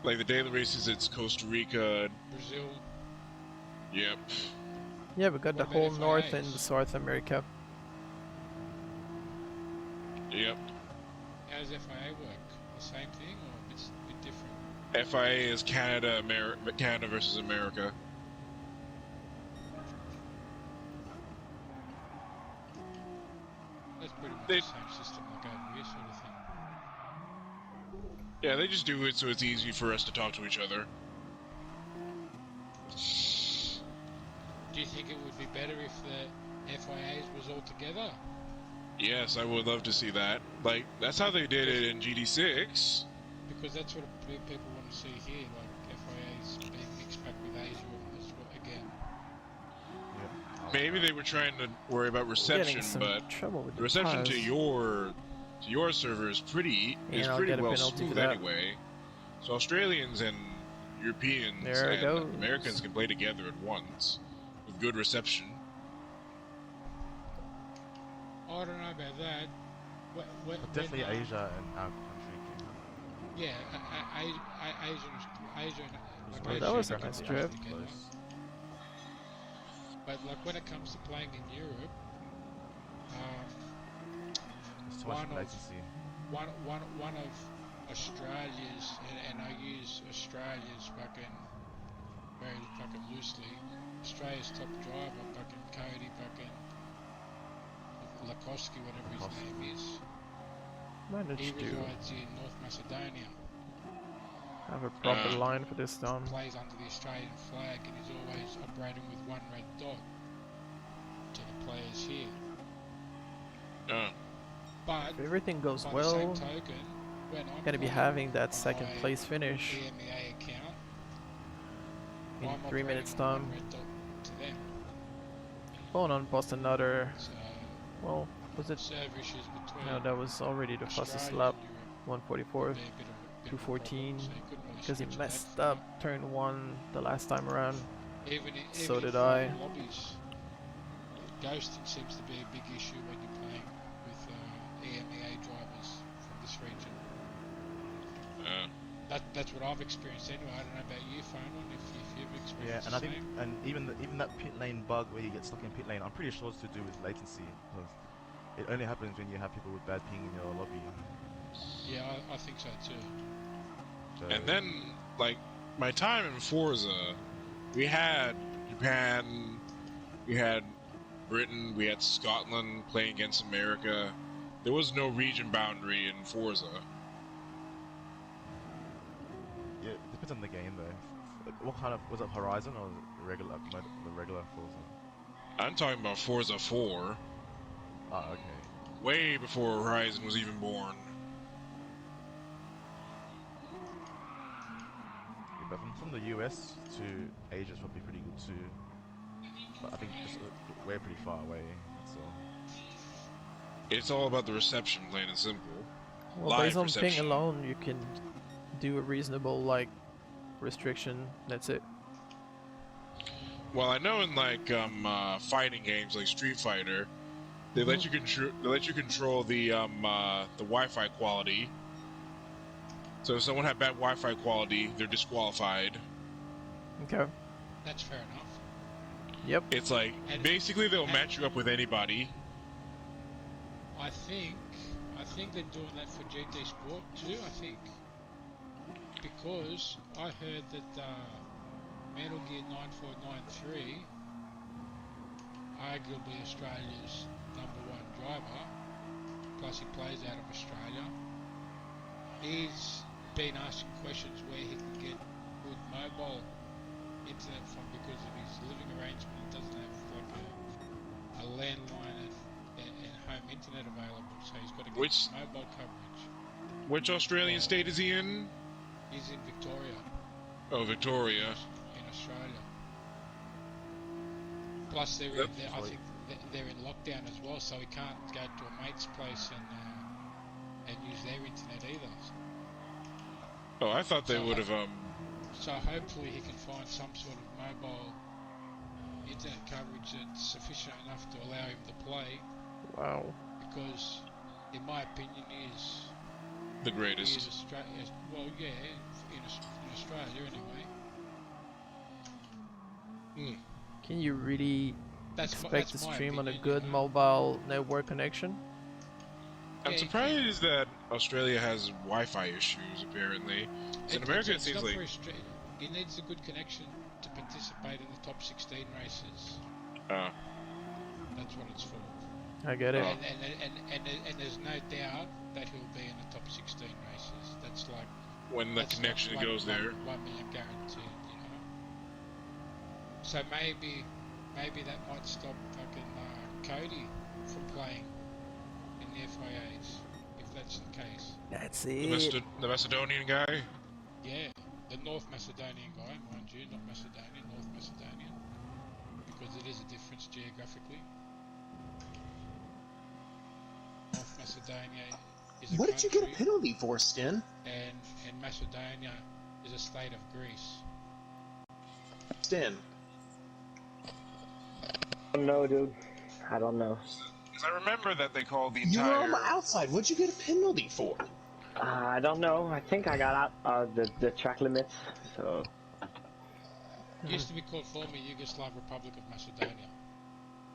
Like the daily races, it's Costa Rica. Brazil. Yep. Yeah, we got the What whole about North FIAs? and South America. Yep. How does FIA work? The same thing or it's a bit different? FIA is Canada, Canada versus America. That's pretty much They- the same system like over here, sort of thing. Yeah, they just do it so it's easy for us to talk to each other. Do you think it would be better if the FIAs was all together? Yes, I would love to see that. Like, that's how they did it in GD6. Because that's what people want to see here, like FIAs being mixed back with Asia as well again. Maybe they were trying to worry about reception, Getting some but trouble with the the reception tires. to your server is pretty And I'll get a well penalty smooth for that. anyway. So Australians and Europeans There it and goes. Americans can play together at once with good reception. I don't know about that. But definitely Asia and our country. Yeah, Asia, like Well, Asia that was a and nice Africa drift. together. But like when it comes to playing in Europe, There's too much One of- latency. one of Australia's, and I use Australia's fucking very fucking loosely. Australia's top driver, fucking Cody, fucking Lakoski, whatever his Lakoski. name is. He Managed to resides in North Macedonia. have a proper line for this down. Plays under the Australian flag and is always operating with one red dot to the players here. But If everything goes by well, the same token, when I'm gonna be playing having that on second my place finish EMEA account, in I'm 3 minutes operating time. with one red dot to them. Hold on, post another. So Well, was it? serve issues between No, that was already the fastest Australia lap. and Europe 144. would be a bit of a problem, 214, so you couldn't really Because he switch that messed for up turn 1 the last time around. Even So in did I. private lobbies, ghosting seems to be a big issue when you're playing with EMEA drivers from this region. That's what I've experienced anyway. I don't know about you, Fonon, if you've Yeah, experienced and the I think, same. and even that pit lane bug where you get stuck in pit lane, I'm pretty sure it's to do with latency, because it only happens when you have people with bad ping in your lobby. Yeah, I think so too. So, And then, like, my time in Forza, we had Japan, we had Britain, we had Scotland playing against America. There was no region boundary in Forza. yeah, it depends on the game though. What kind of, was it Horizon or was it the regular Forza? I'm talking about Forza 4, Ah, okay. way before Horizon was even born. Yeah, but from the US to Asia is probably pretty good too. But I think just, we're pretty far away, that's all. It's all about the reception, plain and simple. Well, Live based on ping reception. alone, you can do a reasonable like restriction. That's it. Well, I know in like fighting games like Street Fighter, they let you control the Wi-Fi quality. So if someone had bad Wi-Fi quality, they're disqualified. Okay. That's fair enough. Yep. It's like basically they'll match you up with anybody. I think they're doing that for GT Sport too. I think because I heard that Metal Gear 9493, arguably Australia's #1 driver, plus he plays out of Australia, he's been asking questions where he can get good mobile internet from because of his living arrangement. He doesn't have like a landline and home internet available, so he's got to get Which- mobile coverage. Which Australian state is he in? He's in Victoria, Oh, Victoria. in Australia. Plus, I think they're in lockdown as well, so he can't go to a mate's place and use their internet either. Oh, I thought they So would have So hopefully he can find some sort of mobile internet coverage that's sufficient enough to allow him to play. Wow. Because, in my opinion, he is The greatest. well, yeah, in Australia anyway. Can you really expect to that's my stream on a opinion, good you know? mobile network connection? I'm Yeah, surprised that Australia has Wi-Fi issues, apparently. So in America, it seems not like... very straight. He needs a good connection to participate in the top 16 races. That's what it's for. I get it. And there's no doubt that he'll be in the top 16 races. That's like when the connection like goes there. 1 million guaranteed, you know. So maybe that might stop fucking Cody from playing in the FIAs if that's the case. That's it. The Macedonian guy? Yeah, the North Macedonian guy, mind you, not Macedonian, North Macedonian, because it is a difference geographically. North Macedonia is a What did you get a country, penalty for, Sten? and Macedonia is a state of Greece. Sten. No, dude. I don't know. Because I remember that they called the You were entire... on the outside. What'd you get a penalty for? I don't know. I think I got out the track limits, so... It used to be called former Yugoslav Republic of Macedonia.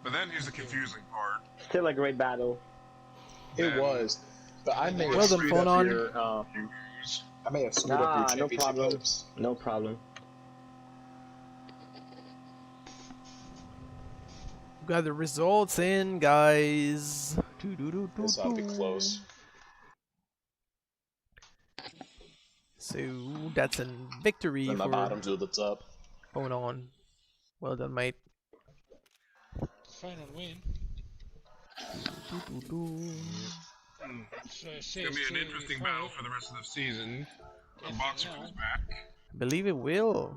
But then here's the confusing part. Still a great battle. It was. But I may Well have done, screwed up Phonon. your, I may have screwed up your Nah, no championship problem. hopes. No problem. Got the results in, guys. This ought to be close. So that's a victory Then my for bottom to the top. Phonon. Well done, mate. Final win. So It's going to be an interesting battle for the rest of the season. The boxer comes back. I believe it will.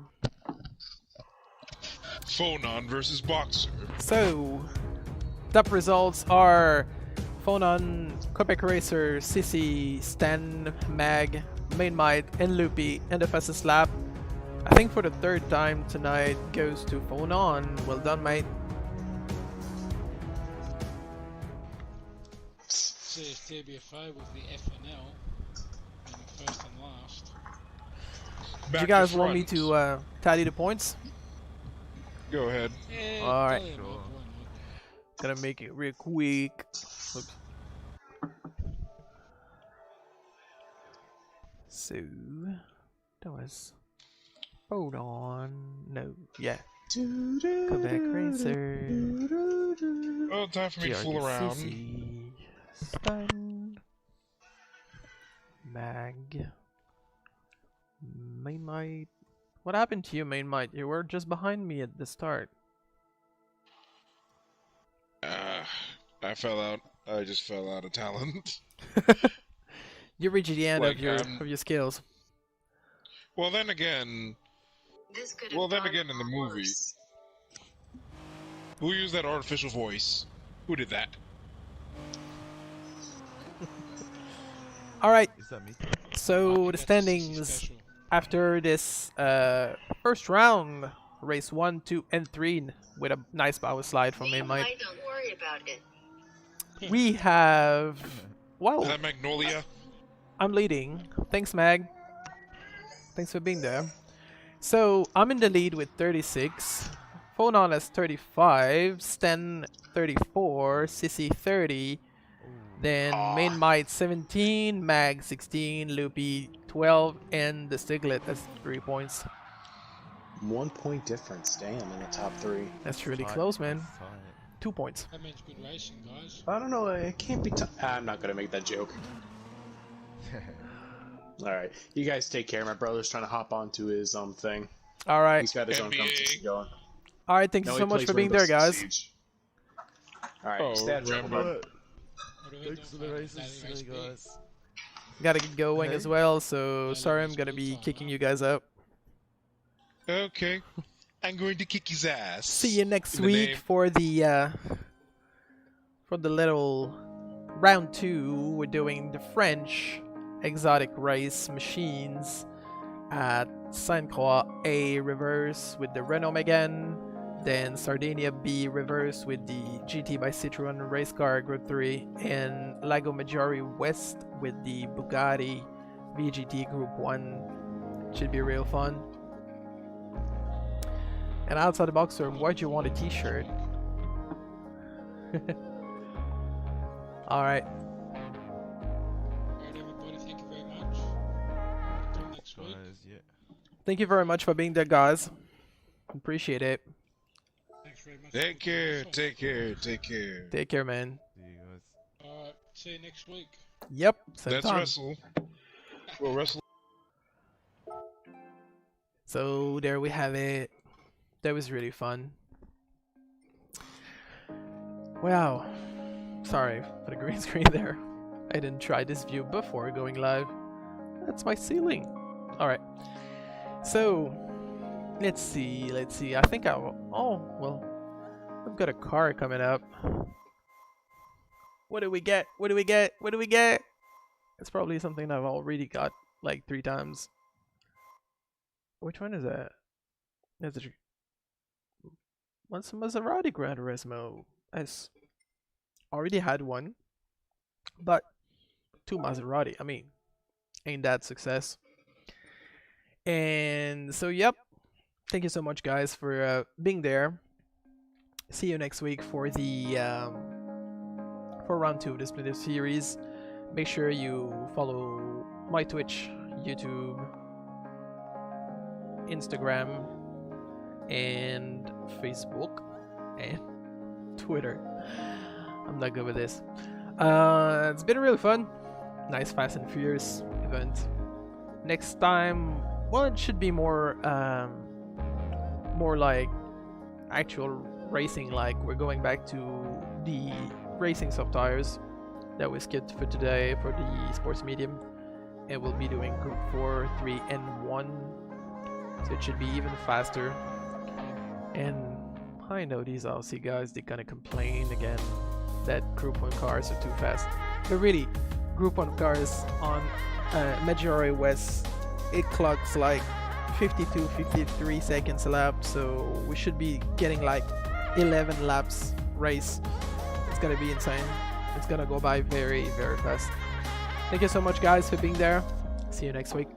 Phonon versus Boxer. So, top results are Phonon, Quebec Racer, Sissy, Stan, Mag, Main Might, and Loopy in the fastest lap. I think for the third time tonight goes to Phonon. Well done, mate. CSTBFO with the FNL being first and last. Do you guys want me to tally the points? Go ahead. Yeah, Alright. tell you Sure. what, why not? Gonna make it real quick. Oops. So that was hold on. No, yeah. Quebec Racer. Oh, time for me to fool around. GRDCC, Stun. Mag. Main Might. What happened to you, Main Might? You were just behind me at the start. I fell out. I just fell out of talent. You reached the end Like, of your skills. Well, then again... Well, then again, in the movie... Who used that artificial voice? Who did that? Alright, Is that me? so the That's standings special. after this first round, race 1, 2, and 3 with a nice power slide from Main Might. Don't worry about it. We have... Is Wow, that Magnolia? I'm leading. Thanks, Mag. Thanks for being there. So, I'm in the lead with 36. Phonon has 35. Sten 34. Sissy 30. Then Main Might 17. Mag 16. Loopy 12. And the Stiglet has 3 points. 1 point difference. Damn, in the top three. That's really Tight. close, man. Tight. 2 points. That means good racing, guys. I don't know. It can't be. I'm not gonna make that joke. All right, you guys take care. My brother's trying to hop onto his thing. Alright. He's got his own NBA. competition going. Alright, thank you Now so he much plays for being Rainbow there, Six guys. Siege. All right, Oh, stat Rambo. bud. What are we Thanks for doing? the Daily races, race B. guys. Gotta get going as Hey. well, so Daily sorry I'm race gonna B be time, kicking huh? you guys out. Okay. I'm going to kick his ass. See you next In the week name- for the little round 2. We're doing the French exotic race machines at Sainte Croix A reverse with the Renault Megane. Then Sardinia B reverse with the GT by Citroën race car Group 3, and Lago Maggiore West with the Bugatti VGT Group 1. Should be real fun. And outside the box, sir, why'd you want a t-shirt? Alright. Alright, everybody, thank you very much. Until next week. Guys, yeah. Thank you very much for being there, guys. Appreciate it. Thanks very much. Take care, take care, take care. Take care, man. See you guys. Alright, see you next week. Yep. Same Let's time. wrestle. We'll wrestle. So there we have it. That was really fun. Wow. Sorry for the green screen there. I didn't try this view before going live. That's my ceiling. Alright. So, let's see. I think I'll... Oh, well. I've got a car coming up. What do we get? What do we get? What do we get? It's probably something I've already got like 3 times. Which one is that? That's a... What's a Maserati Gran Turismo? I already had one, but 2 Maserati. I mean, ain't that success? And so, yep. Thank you so much, guys, for being there. See you next week for the for round 2 of the Splinter series. Make sure you follow my Twitch, YouTube, Instagram, and Facebook, and Twitter. I'm not good with this. It's been really fun. Nice Fast and Furious event. Next time, well, it should be more like actual racing. Like, we're going back to the racing soft tires that we skipped for today for the sports medium, and we'll be doing Group 4, 3, and 1. So it should be even faster. And I know these Aussie guys, they're gonna complain again that Group 1 cars are too fast. But really, Group 1 cars on Maggiore West, it clocks like 52, 53 seconds a lap. So we should be getting like 11 laps race. It's gonna be insane. It's gonna go by very, very fast. Thank you so much, guys, for being there. See you next week.